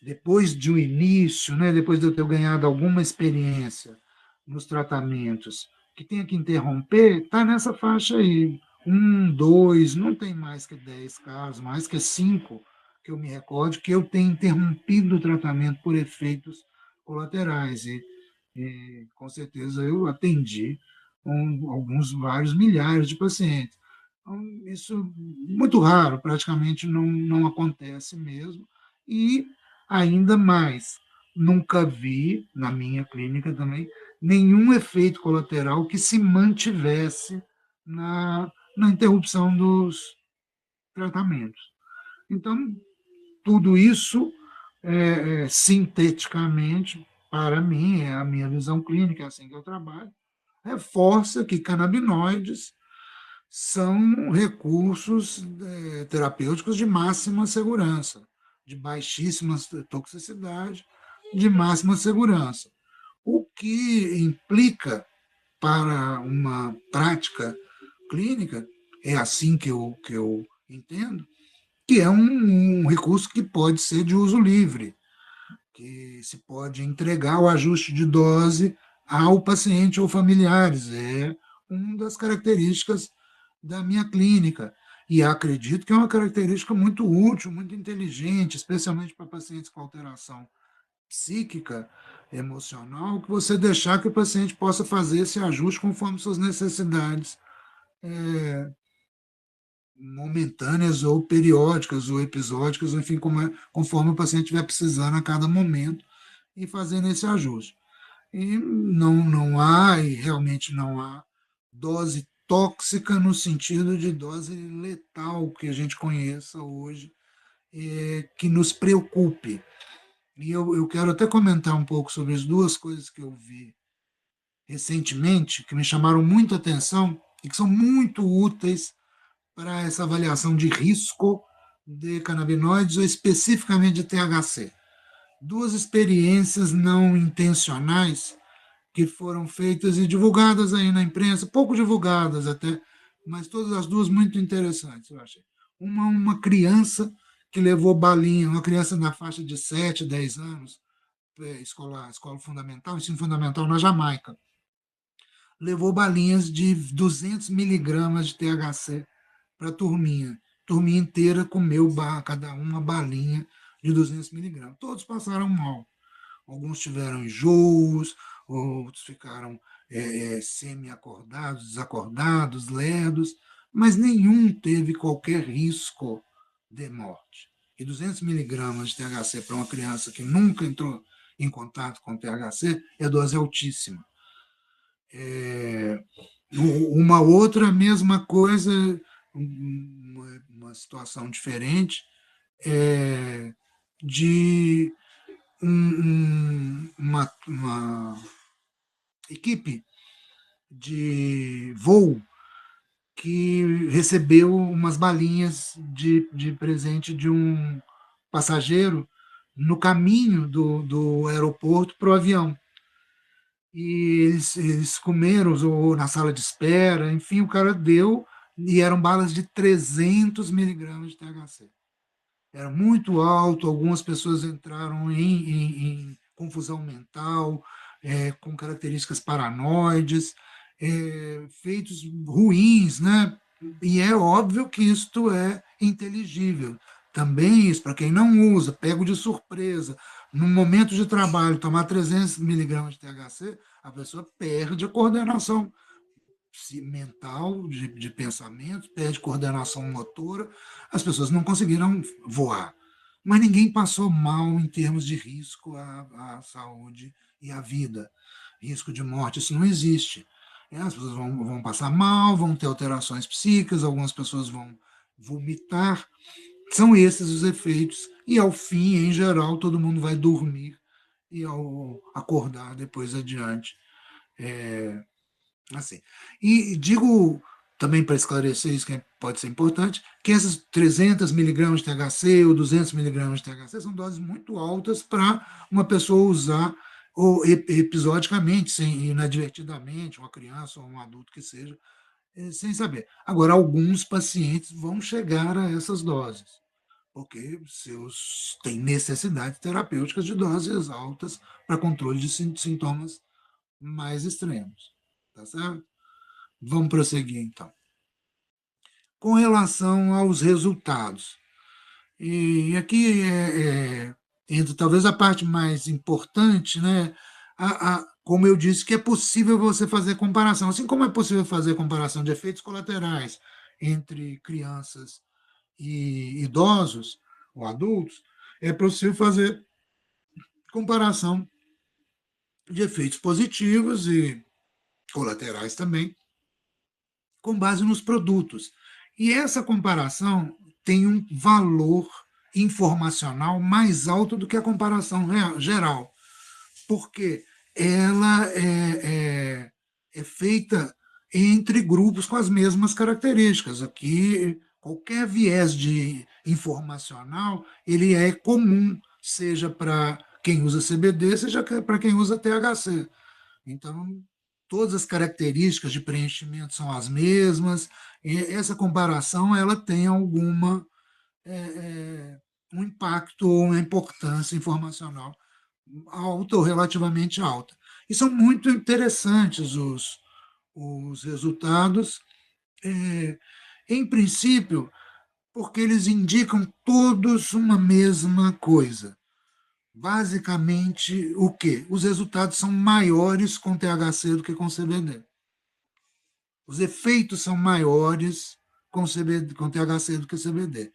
depois de um início, né, depois de eu ter ganhado alguma experiência nos tratamentos, que tenha que interromper, está nessa faixa aí. Um, dois, não tem mais que 10 casos, mais que 5 que eu me recorde, que eu tenho interrompido o tratamento por efeitos colaterais. E com certeza eu atendi alguns, vários milhares de pacientes. Então, isso é muito raro, praticamente não acontece mesmo. E ainda mais, nunca vi, na minha clínica também, nenhum efeito colateral que se mantivesse na interrupção dos tratamentos. Então, tudo isso, sinteticamente, para mim, é a minha visão clínica, é assim que eu trabalho, reforça que canabinoides são recursos terapêuticos de máxima segurança, de baixíssima toxicidade, de máxima segurança. O que implica para uma prática clínica, é assim que eu entendo, que é um recurso que pode ser de uso livre, que se pode entregar o ajuste de dose ao paciente ou familiares. É uma das características da minha clínica. E acredito que é uma característica muito útil, muito inteligente, especialmente para pacientes com alteração psíquica, emocional, que você deixar que o paciente possa fazer esse ajuste conforme suas necessidades momentâneas ou periódicas ou episódicas, enfim, conforme o paciente estiver precisando a cada momento e fazendo esse ajuste. E não há, e realmente não há, dose tóxica no sentido de dose letal que a gente conheça hoje, que nos preocupe. E eu quero até comentar um pouco sobre as duas coisas que eu vi recentemente, que me chamaram muito a atenção e que são muito úteis para essa avaliação de risco de canabinoides ou especificamente de THC. Duas experiências não intencionais que foram feitas e divulgadas aí na imprensa, pouco divulgadas até, mas todas as duas muito interessantes, eu achei. Uma criança que levou balinha, uma criança na faixa de 7, 10 anos, escola fundamental, ensino fundamental na Jamaica, levou balinhas de 200 miligramas de THC para a turminha. A turminha inteira comeu cada uma balinha de 200 miligramas. Todos passaram mal. Alguns tiveram enjoos, outros ficaram semi-acordados, desacordados, lerdos, mas nenhum teve qualquer risco de morte. E 200 miligramas de THC para uma criança que nunca entrou em contato com THC é dose altíssima. Uma outra mesma coisa, uma situação diferente, de uma equipe de voo que recebeu umas balinhas de presente de um passageiro no caminho do aeroporto para o avião. E eles comeram, ou na sala de espera, enfim, o cara deu, e eram balas de 300 miligramas de THC. Era muito alto, algumas pessoas entraram em confusão mental, com características paranoides, feitos ruins, né? E é óbvio que isto é inteligível. Também isso, para quem não usa, pego de surpresa, no momento de trabalho, tomar 300 miligramas de THC, a pessoa perde a coordenação mental, de pensamento, perde coordenação motora, as pessoas não conseguiram voar. Mas ninguém passou mal em termos de risco à saúde e à vida. Risco de morte, isso não existe. As pessoas vão passar mal, vão ter alterações psíquicas, algumas pessoas vão vomitar. São esses os efeitos. E, ao fim, em geral, todo mundo vai dormir e, ao acordar depois adiante, assim. E digo também para esclarecer isso que pode ser importante, que essas 300 miligramas de THC ou 200 miligramas de THC são doses muito altas para uma pessoa usar ou episodicamente, sem, inadvertidamente, uma criança ou um adulto que seja, sem saber. Agora, alguns pacientes vão chegar a essas doses, porque seus têm necessidades terapêuticas de doses altas para controle de sintomas mais extremos. Tá certo? Vamos prosseguir, então. Com relação aos resultados, e aqui entra talvez a parte mais importante, né? Como eu disse, que é possível você fazer comparação, assim como é possível fazer comparação de efeitos colaterais entre crianças e idosos ou adultos, é possível fazer comparação de efeitos positivos e colaterais também, com base nos produtos. E essa comparação tem um valor informacional mais alto do que a comparação geral, porque ela é feita entre grupos com as mesmas características. Aqui, qualquer viés de informacional, ele é comum, seja para quem usa CBD, seja para quem usa THC. Então, todas as características de preenchimento são as mesmas. E essa comparação ela tem alguma um impacto ou uma importância informacional alta ou relativamente alta. E são muito interessantes os resultados, em princípio, porque eles indicam todos uma mesma coisa. Basicamente, o quê? Os resultados são maiores com THC do que com CBD. Os efeitos são maiores com THC do que CBD.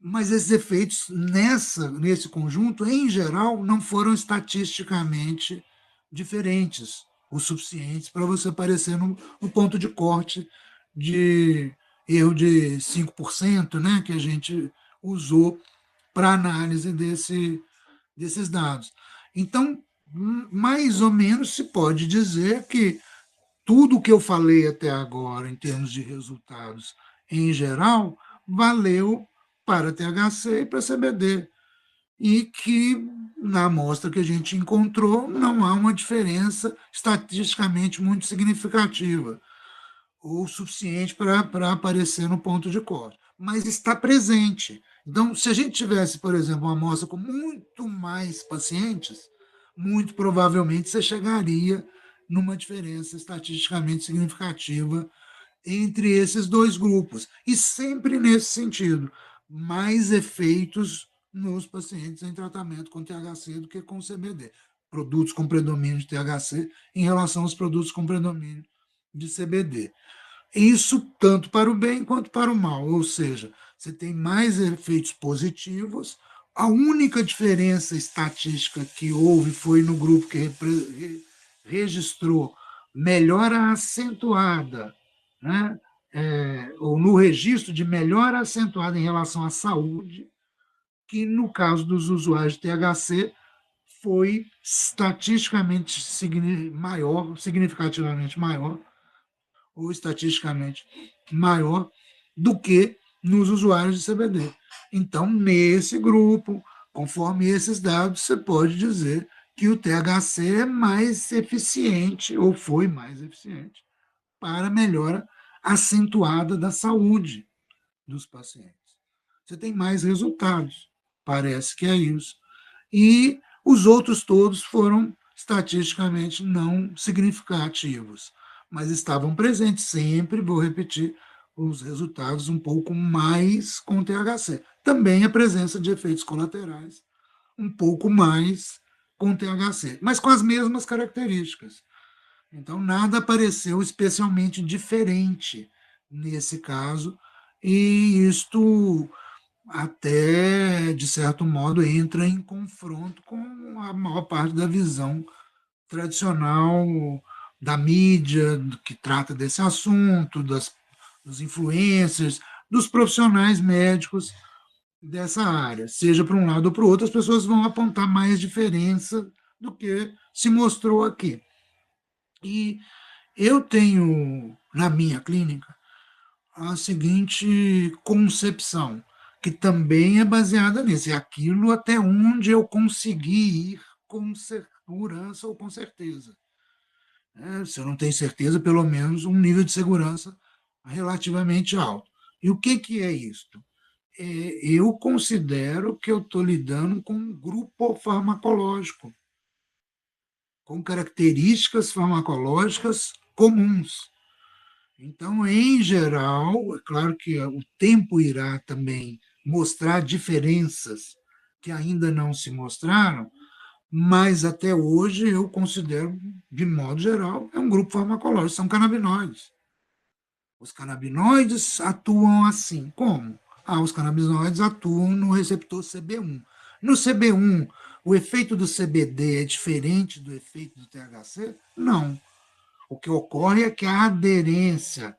Mas esses efeitos, nesse conjunto, em geral, não foram estatisticamente diferentes o suficientes para você aparecer no ponto de corte de erro de 5%, né, que a gente usou para análise desses dados. Então, mais ou menos se pode dizer que tudo o que eu falei até agora, em termos de resultados em geral, valeu para THC e para CBD. E que, na amostra que a gente encontrou, não há uma diferença estatisticamente muito significativa ou suficiente para aparecer no ponto de corte. Mas está presente. Então, se a gente tivesse, por exemplo, uma amostra com muito mais pacientes, muito provavelmente você chegaria numa diferença estatisticamente significativa entre esses dois grupos. E sempre nesse sentido, mais efeitos nos pacientes em tratamento com THC do que com CBD. Produtos com predomínio de THC em relação aos produtos com predomínio de CBD. Isso tanto para o bem quanto para o mal, ou seja, você tem mais efeitos positivos. A única diferença estatística que houve foi no grupo que registrou melhora acentuada, né? Ou no registro de melhora acentuada em relação à saúde, que no caso dos usuários de THC foi estatisticamente maior, significativamente maior, ou estatisticamente maior do que nos usuários de CBD. Então, nesse grupo, conforme esses dados, você pode dizer que o THC é mais eficiente, ou foi mais eficiente, para a melhora acentuada da saúde dos pacientes. Você tem mais resultados, parece que é isso. E os outros todos foram estatisticamente não significativos, mas estavam presentes sempre, vou repetir, os resultados um pouco mais com THC. Também a presença de efeitos colaterais, um pouco mais com THC, mas com as mesmas características. Então, nada apareceu especialmente diferente nesse caso, e isto até, de certo modo, entra em confronto com a maior parte da visão tradicional da mídia que trata desse assunto, dos influencers, dos profissionais médicos dessa área. Seja para um lado ou para o outro, as pessoas vão apontar mais diferença do que se mostrou aqui. E eu tenho, na minha clínica, a seguinte concepção, que também é baseada nisso, é aquilo até onde eu consegui ir com segurança ou com certeza. Se eu não tenho certeza, pelo menos um nível de segurança relativamente alto. E o que é isto? Eu considero que eu estou lidando com um grupo farmacológico, com características farmacológicas comuns. Então, em geral, é claro que o tempo irá também mostrar diferenças que ainda não se mostraram, mas até hoje eu considero, de modo geral, é um grupo farmacológico, são canabinoides. Os canabinoides atuam assim. Como? Os canabinoides atuam no receptor CB1. No CB1, o efeito do CBD é diferente do efeito do THC? Não. O que ocorre é que a aderência,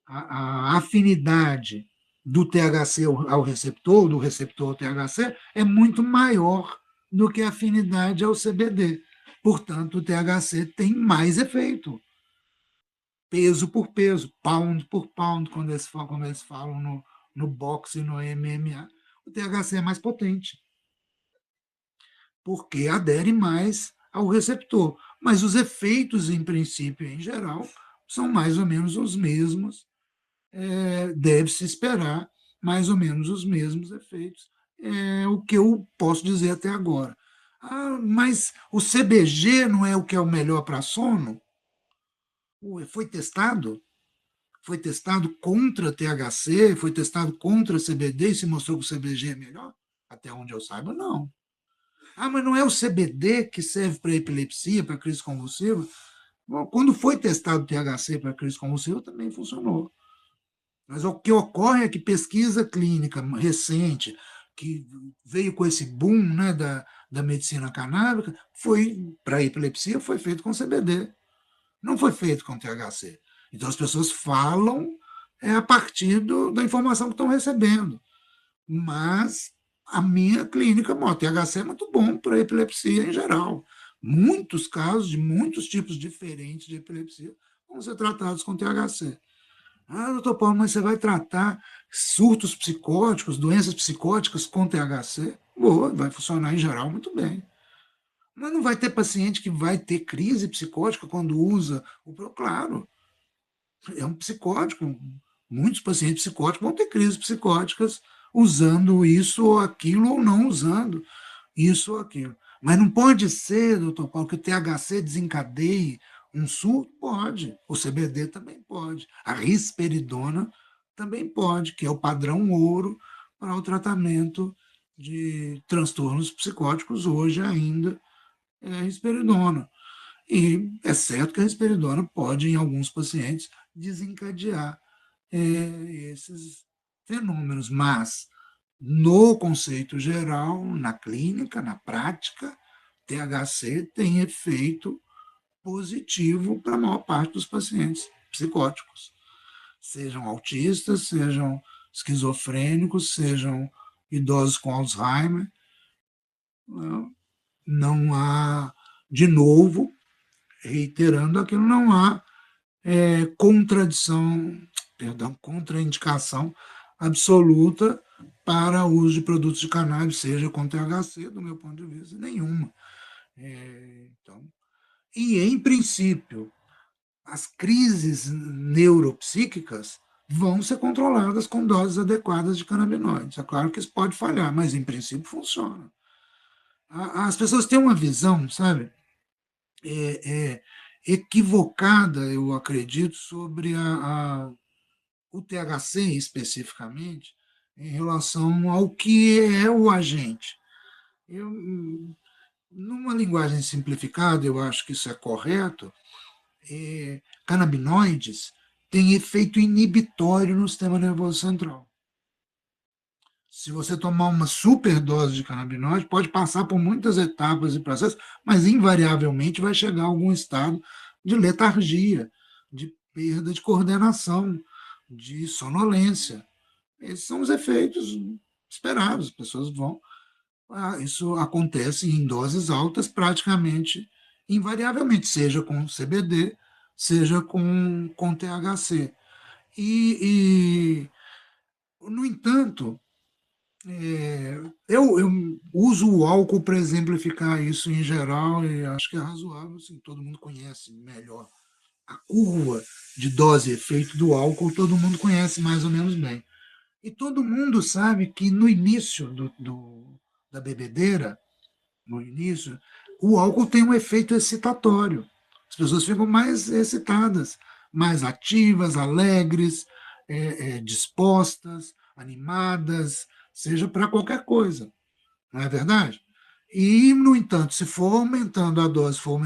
a afinidade do THC ao receptor, do receptor ao THC, é muito maior do que a afinidade ao CBD. Portanto, o THC tem mais efeito. Peso por peso, pound por pound, quando eles falam no boxe e no MMA, o THC é mais potente, porque adere mais ao receptor. Mas os efeitos, em princípio, em geral, são mais ou menos os mesmos. Deve-se esperar mais ou menos os mesmos efeitos. É o que eu posso dizer até agora. Mas o CBG não é o que é o melhor para sono? Foi testado? Foi testado contra THC, foi testado contra CBD e se mostrou que o CBG é melhor? Até onde eu saiba, não. Mas não é o CBD que serve para epilepsia, para crise convulsiva? Bom, quando foi testado o THC para crise convulsiva, também funcionou. Mas o que ocorre é que pesquisa clínica recente, que veio com esse boom, né, da medicina canábica, foi para epilepsia, foi feito com CBD. Não foi feito com THC. Então as pessoas falam a partir da informação que estão recebendo. Mas a minha clínica, o THC é muito bom para epilepsia em geral. Muitos casos de muitos tipos diferentes de epilepsia vão ser tratados com THC. Ah, doutor Paulo, mas você vai tratar surtos psicóticos, doenças psicóticas com THC? Boa, vai funcionar em geral muito bem. Mas não vai ter paciente que vai ter crise psicótica quando usa o... Claro, é um psicótico. Muitos pacientes psicóticos vão ter crises psicóticas usando isso ou aquilo, ou não usando isso ou aquilo. Mas não pode ser, doutor Paulo, que o THC desencadeie um surto? Pode. O CBD também pode. A risperidona também pode, que é o padrão ouro para o tratamento de transtornos psicóticos hoje ainda é a risperidona. E é certo que a risperidona pode, em alguns pacientes, desencadear esses fenômenos, mas no conceito geral, na clínica, na prática, THC tem efeito positivo para a maior parte dos pacientes psicóticos, sejam autistas, sejam esquizofrênicos, sejam idosos com Alzheimer. Não há, de novo, reiterando aquilo, não há contraindicação absoluta para o uso de produtos de cannabis, seja com THC, do meu ponto de vista, nenhuma. Então, e, em princípio, as crises neuropsíquicas vão ser controladas com doses adequadas de canabinoides. É claro que isso pode falhar, mas, em princípio, funciona. As pessoas têm uma visão, sabe, equivocada, eu acredito, sobre o THC especificamente, em relação ao que é o agente. Numa linguagem simplificada, eu acho que isso é correto, canabinoides têm efeito inibitório no sistema nervoso central. Se você tomar uma superdose de canabinoide, pode passar por muitas etapas e processos, mas invariavelmente vai chegar a algum estado de letargia, de perda de coordenação, de sonolência. Esses são os efeitos esperados. As pessoas vão... Isso acontece em doses altas praticamente invariavelmente, seja com CBD, seja com THC. No entanto, eu uso o álcool para exemplificar isso em geral e acho que é razoável, assim, todo mundo conhece melhor a curva de dose e efeito do álcool, todo mundo conhece mais ou menos bem. E todo mundo sabe que no início da bebedeira, no início, o álcool tem um efeito excitatório. As pessoas ficam mais excitadas, mais ativas, alegres, dispostas, animadas, seja para qualquer coisa. Não é verdade? E, no entanto, se for aumentando a dose, for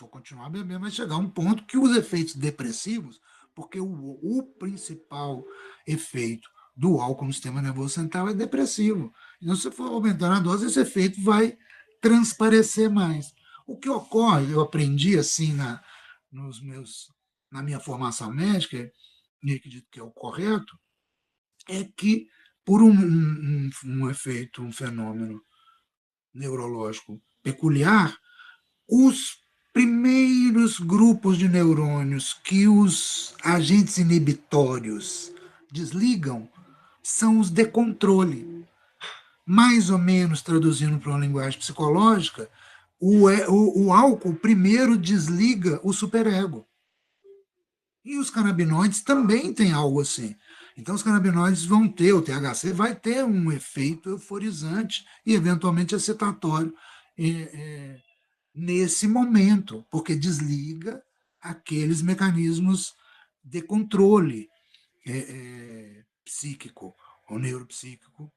continuar bebendo, vai chegar a um ponto que os efeitos depressivos, porque o principal efeito do álcool no sistema nervoso central é depressivo. Então, se for aumentando a dose, esse efeito vai transparecer mais. O que ocorre, eu aprendi assim na minha formação médica, e acredito que é o correto, é que por um efeito, um fenômeno neurológico peculiar, os primeiros grupos de neurônios que os agentes inibitórios desligam são os de controle. Mais ou menos, traduzindo para uma linguagem psicológica, o álcool primeiro desliga o superego. E os canabinoides também têm algo assim. Então, os canabinoides vão ter, o THC vai ter um efeito euforizante e, eventualmente, excitatório nesse momento, porque desliga aqueles mecanismos de controle psíquico ou neuropsíquico,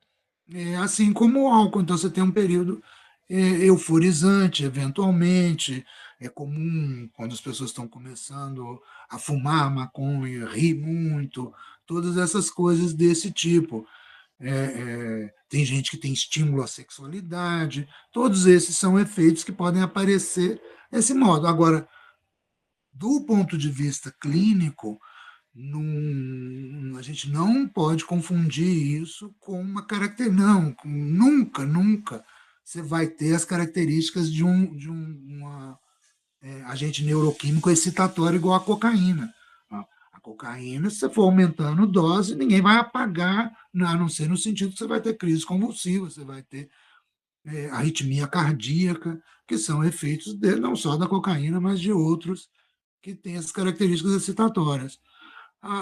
assim como o álcool. Então, você tem um período euforizante, eventualmente. É comum, quando as pessoas estão começando a fumar maconha, rir muito, todas essas coisas desse tipo. Tem gente que tem estímulo à sexualidade, todos esses são efeitos que podem aparecer desse modo. Agora, do ponto de vista clínico, A gente não pode confundir isso com uma característica. Não, nunca, nunca você vai ter as características de um agente neuroquímico excitatório igual a cocaína. A cocaína, se você for aumentando dose, ninguém vai apagar, a não ser no sentido que você vai ter crise convulsiva, você vai ter arritmia cardíaca, que são efeitos não só da cocaína, mas de outros que têm as características excitatórias.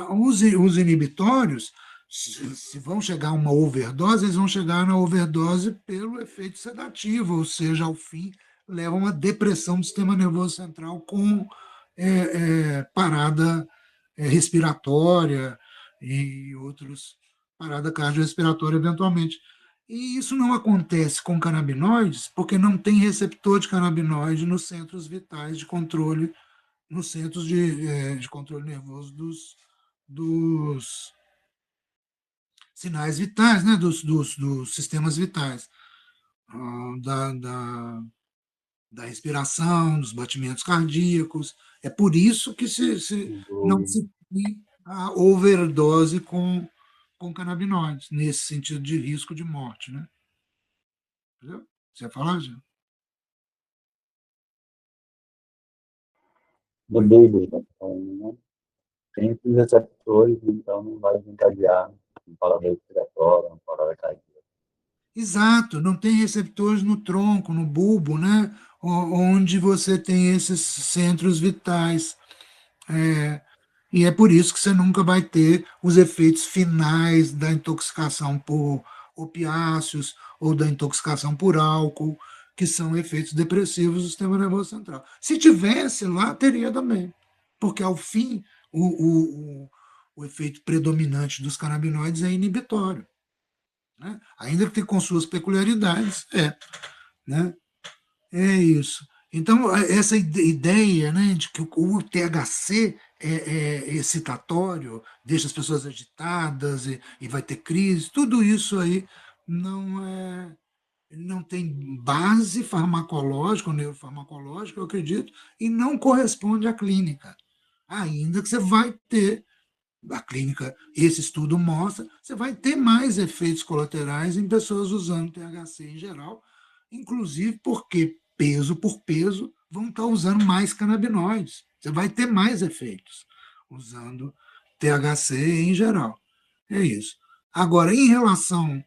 Os inibitórios, se vão chegar a uma overdose, eles vão chegar na overdose pelo efeito sedativo, ou seja, ao fim, leva a uma depressão do sistema nervoso central com parada respiratória e outros, parada cardiorrespiratória eventualmente. E isso não acontece com canabinoides, porque não tem receptor de canabinoide nos centros vitais de controle, nos centros de controle nervoso dos sinais vitais, né? dos sistemas vitais, da respiração, dos batimentos cardíacos. É por isso que não se tem a overdose com canabinoides, nesse sentido de risco de morte. Né? Entendeu? Você ia falar, Jean? Do bebê, tá falando, né? Tem esses receptores, então não vai desencadear um parada respiratória, uma parada cardíaca. Exato, não tem receptores no tronco, no bulbo, né? Onde você tem esses centros vitais. E é por isso que você nunca vai ter os efeitos finais da intoxicação por opiáceos ou da intoxicação por álcool, que são efeitos depressivos do sistema nervoso central. Se tivesse lá, teria também, porque ao fim o efeito predominante dos canabinoides é inibitório, né? Ainda que com suas peculiaridades, né? É isso. Então, essa ideia, né, de que o THC é excitatório, deixa as pessoas agitadas e vai ter crise, tudo isso aí não tem base farmacológica ou neurofarmacológica, eu acredito, e não corresponde à clínica. Ainda que você vai ter, a clínica, esse estudo mostra, você vai ter mais efeitos colaterais em pessoas usando THC em geral, inclusive porque, peso por peso, vão estar usando mais canabinoides. Você vai ter mais efeitos usando THC em geral. É isso. Agora, em relação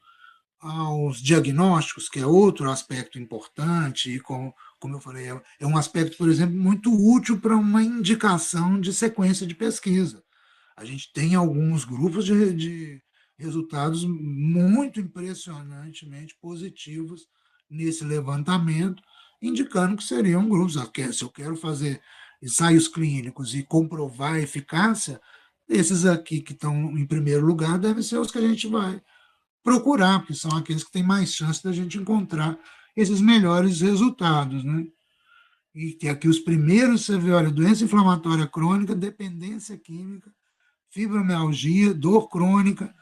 aos diagnósticos, que é outro aspecto importante, e como eu falei, é um aspecto, por exemplo, muito útil para uma indicação de sequência de pesquisa. A gente tem alguns grupos de resultados muito impressionantemente positivos nesse levantamento, indicando que seriam grupos. Se eu quero fazer ensaios clínicos e comprovar a eficácia, esses aqui que estão em primeiro lugar devem ser os que a gente vai procurar, porque são aqueles que têm mais chance da gente encontrar esses melhores resultados. Né? E que aqui os primeiros, você vê, olha, doença inflamatória crônica, dependência química, fibromialgia, dor crônica.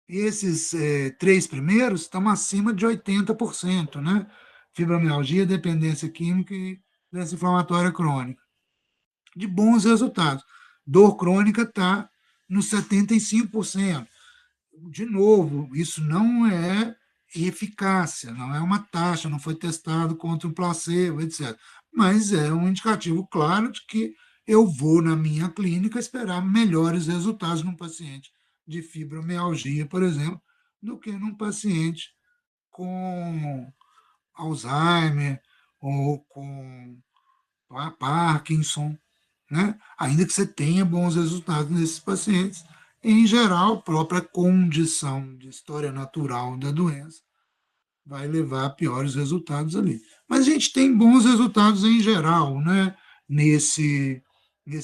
Esses três primeiros estão acima de 80%, né? Fibromialgia, dependência química e doença inflamatória crônica. De bons resultados. Dor crônica está nos 75%. De novo, isso não é eficácia, não é uma taxa, não foi testado contra um placebo, etc. Mas é um indicativo claro de que eu vou, na minha clínica, esperar melhores resultados num paciente de fibromialgia, por exemplo, do que num paciente com Alzheimer ou com Parkinson, né? Ainda que você tenha bons resultados nesses pacientes, em geral, a própria condição de história natural da doença vai levar a piores resultados ali. Mas a gente tem bons resultados em geral, né? nesse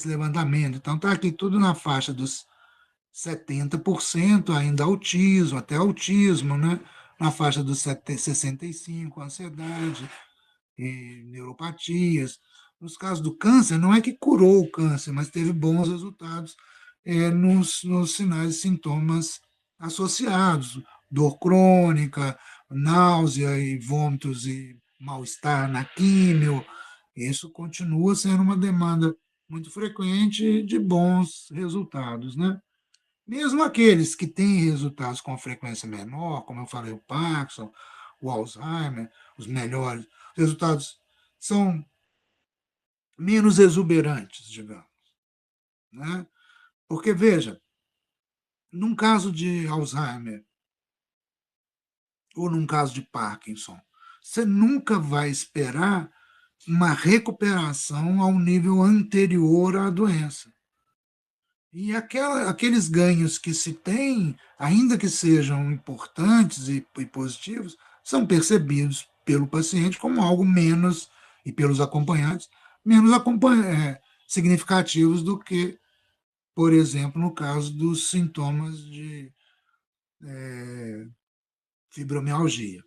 levantamento. Então, está aqui tudo na faixa dos 70% ainda autismo, até autismo, né? Na faixa dos 65%, ansiedade, e neuropatias. Nos casos do câncer, não é que curou o câncer, mas teve bons resultados nos sinais e sintomas associados, dor crônica, náusea e vômitos e mal-estar na químio. Isso continua sendo uma demanda muito frequente de bons resultados, né? Mesmo aqueles que têm resultados com frequência menor, como eu falei, o Parkinson, o Alzheimer, os melhores, resultados são menos exuberantes, digamos, né? Porque, veja, num caso de Alzheimer ou num caso de Parkinson, você nunca vai esperar uma recuperação ao nível anterior à doença. E aqueles ganhos que se tem, ainda que sejam importantes e positivos, são percebidos pelo paciente como algo menos, e pelos acompanhantes, menos significativos do que, por exemplo, no caso dos sintomas de fibromialgia.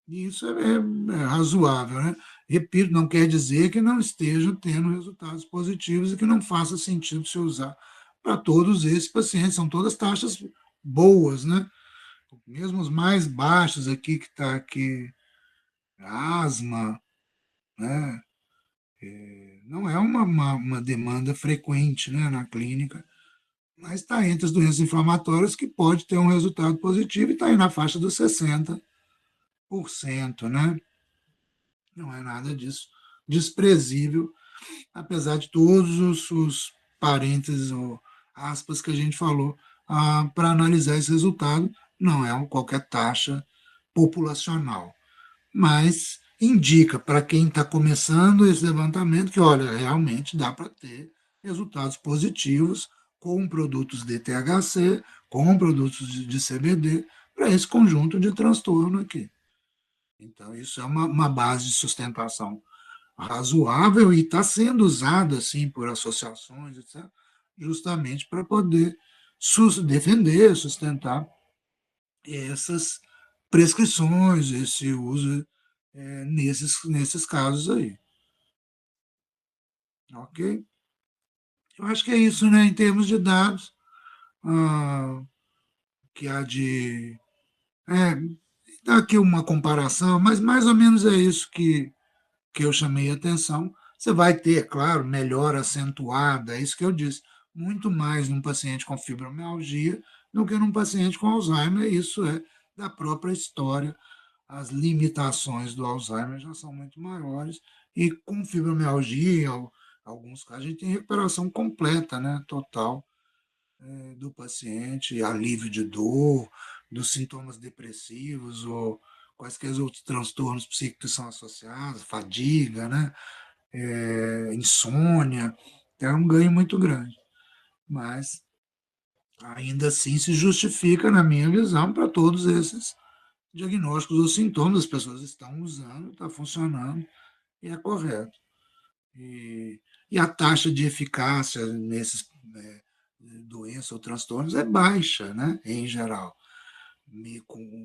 E isso é razoável, né? Repito, não quer dizer que não esteja tendo resultados positivos e que não faça sentido se usar para todos esses pacientes. São todas taxas boas, né? Mesmo os mais baixos aqui, que está aqui, asma, né? Não é uma demanda frequente, né, na clínica, mas está entre as doenças inflamatórias que pode ter um resultado positivo e está aí na faixa dos 60%, né? Não é nada disso desprezível, apesar de todos os parênteses ou aspas que a gente falou para analisar esse resultado. Não é qualquer taxa populacional, mas indica para quem está começando esse levantamento que, olha, realmente dá para ter resultados positivos com produtos de THC, com produtos de CBD, para esse conjunto de transtorno aqui. Então, isso é uma base de sustentação razoável e está sendo usado assim por associações, etc., justamente para poder defender, sustentar essas prescrições, esse uso nesses casos aí. Ok? Eu acho que é isso, né? Em termos de dados, que há de. Dá aqui uma comparação, mas mais ou menos é isso que eu chamei a atenção. Você vai ter, é claro, melhora acentuada, é isso que eu disse, muito mais num paciente com fibromialgia do que num paciente com Alzheimer. Isso é da própria história. As limitações do Alzheimer já são muito maiores, e com fibromialgia, em alguns casos, a gente tem recuperação completa, né, total, do paciente, alívio de dor, dos sintomas depressivos ou quaisquer outros transtornos psíquicos que são associados, fadiga, né, insônia, é um ganho muito grande. Mas, ainda assim, se justifica, na minha visão, para todos esses diagnósticos ou sintomas. As pessoas estão usando, está funcionando e é correto. E a taxa de eficácia nesses doenças ou transtornos é baixa, né, em geral.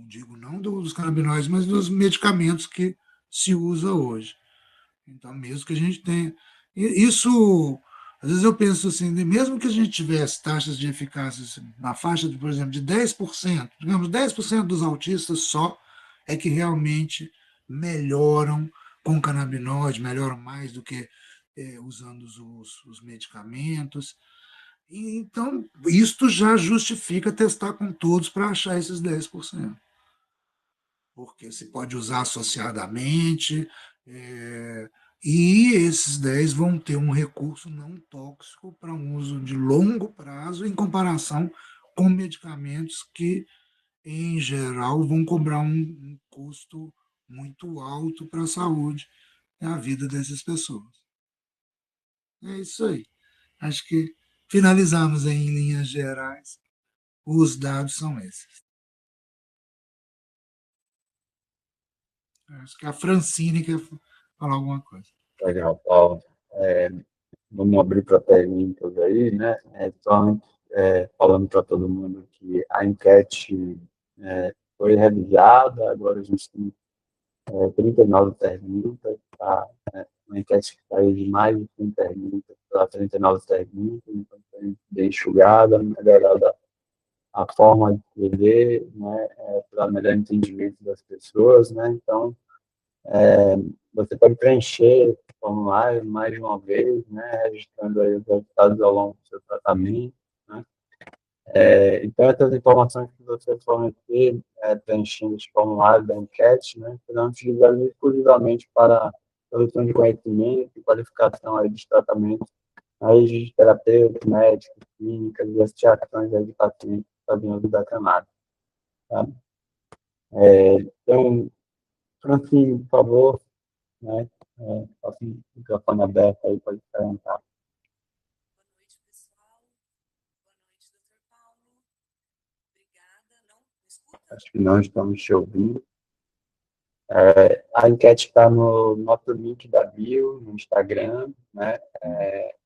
Digo não dos canabinoides, mas dos medicamentos que se usa hoje. Então, mesmo que a gente tenha. Isso, às vezes eu penso assim, mesmo que a gente tivesse taxas de eficácia na faixa, por exemplo, de 10%, digamos, 10% dos autistas só é que realmente melhoram com canabinoide, melhoram mais do que usando os medicamentos. Então, isto já justifica testar com todos para achar esses 10%. Porque se pode usar associadamente, e esses 10 vão ter um recurso não tóxico para um uso de longo prazo, em comparação com medicamentos que, em geral, vão cobrar um custo muito alto para a saúde e a vida dessas pessoas. É isso aí. Acho que finalizamos em linhas gerais. Os dados são esses. Acho que a Francine quer falar alguma coisa. Legal, Paulo. Vamos abrir para perguntas aí, né? Então, falando para todo mundo que a enquete foi revisada, agora a gente tem 39 perguntas, tá? Uma enquete que saiu de mais de 100 perguntas para 39 perguntas, então foi bem enxugada, melhorada a forma de escrever, né? Para melhor entendimento das pessoas, né? Então, você pode preencher formulário mais de uma vez, né, registrando aí os resultados ao longo do seu tratamento, né. Então, essas informações que você fornecer, preenchendo esse formulário da enquete, né, serão utilizadas exclusivamente para a produção de conhecimento e qualificação aí dos tratamentos aí de terapeutas, médicos, clínicas e as ações aí de pacientes fazendo uso da cannabis, tá? Então, Francine, por favor, né, passa o microfone aberto aí, pode perguntar. Boa noite, pessoal. Boa noite, Dr. Paulo. Obrigada. Não, me escuta? Acho que não estamos te ouvindo. A enquete está no nosso link da bio, no Instagram, né?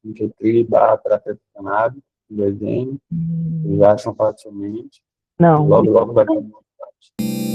linktree/terapeuta cannabis, 2N. Vocês acham facilmente. Não. Logo, logo vai estar no site.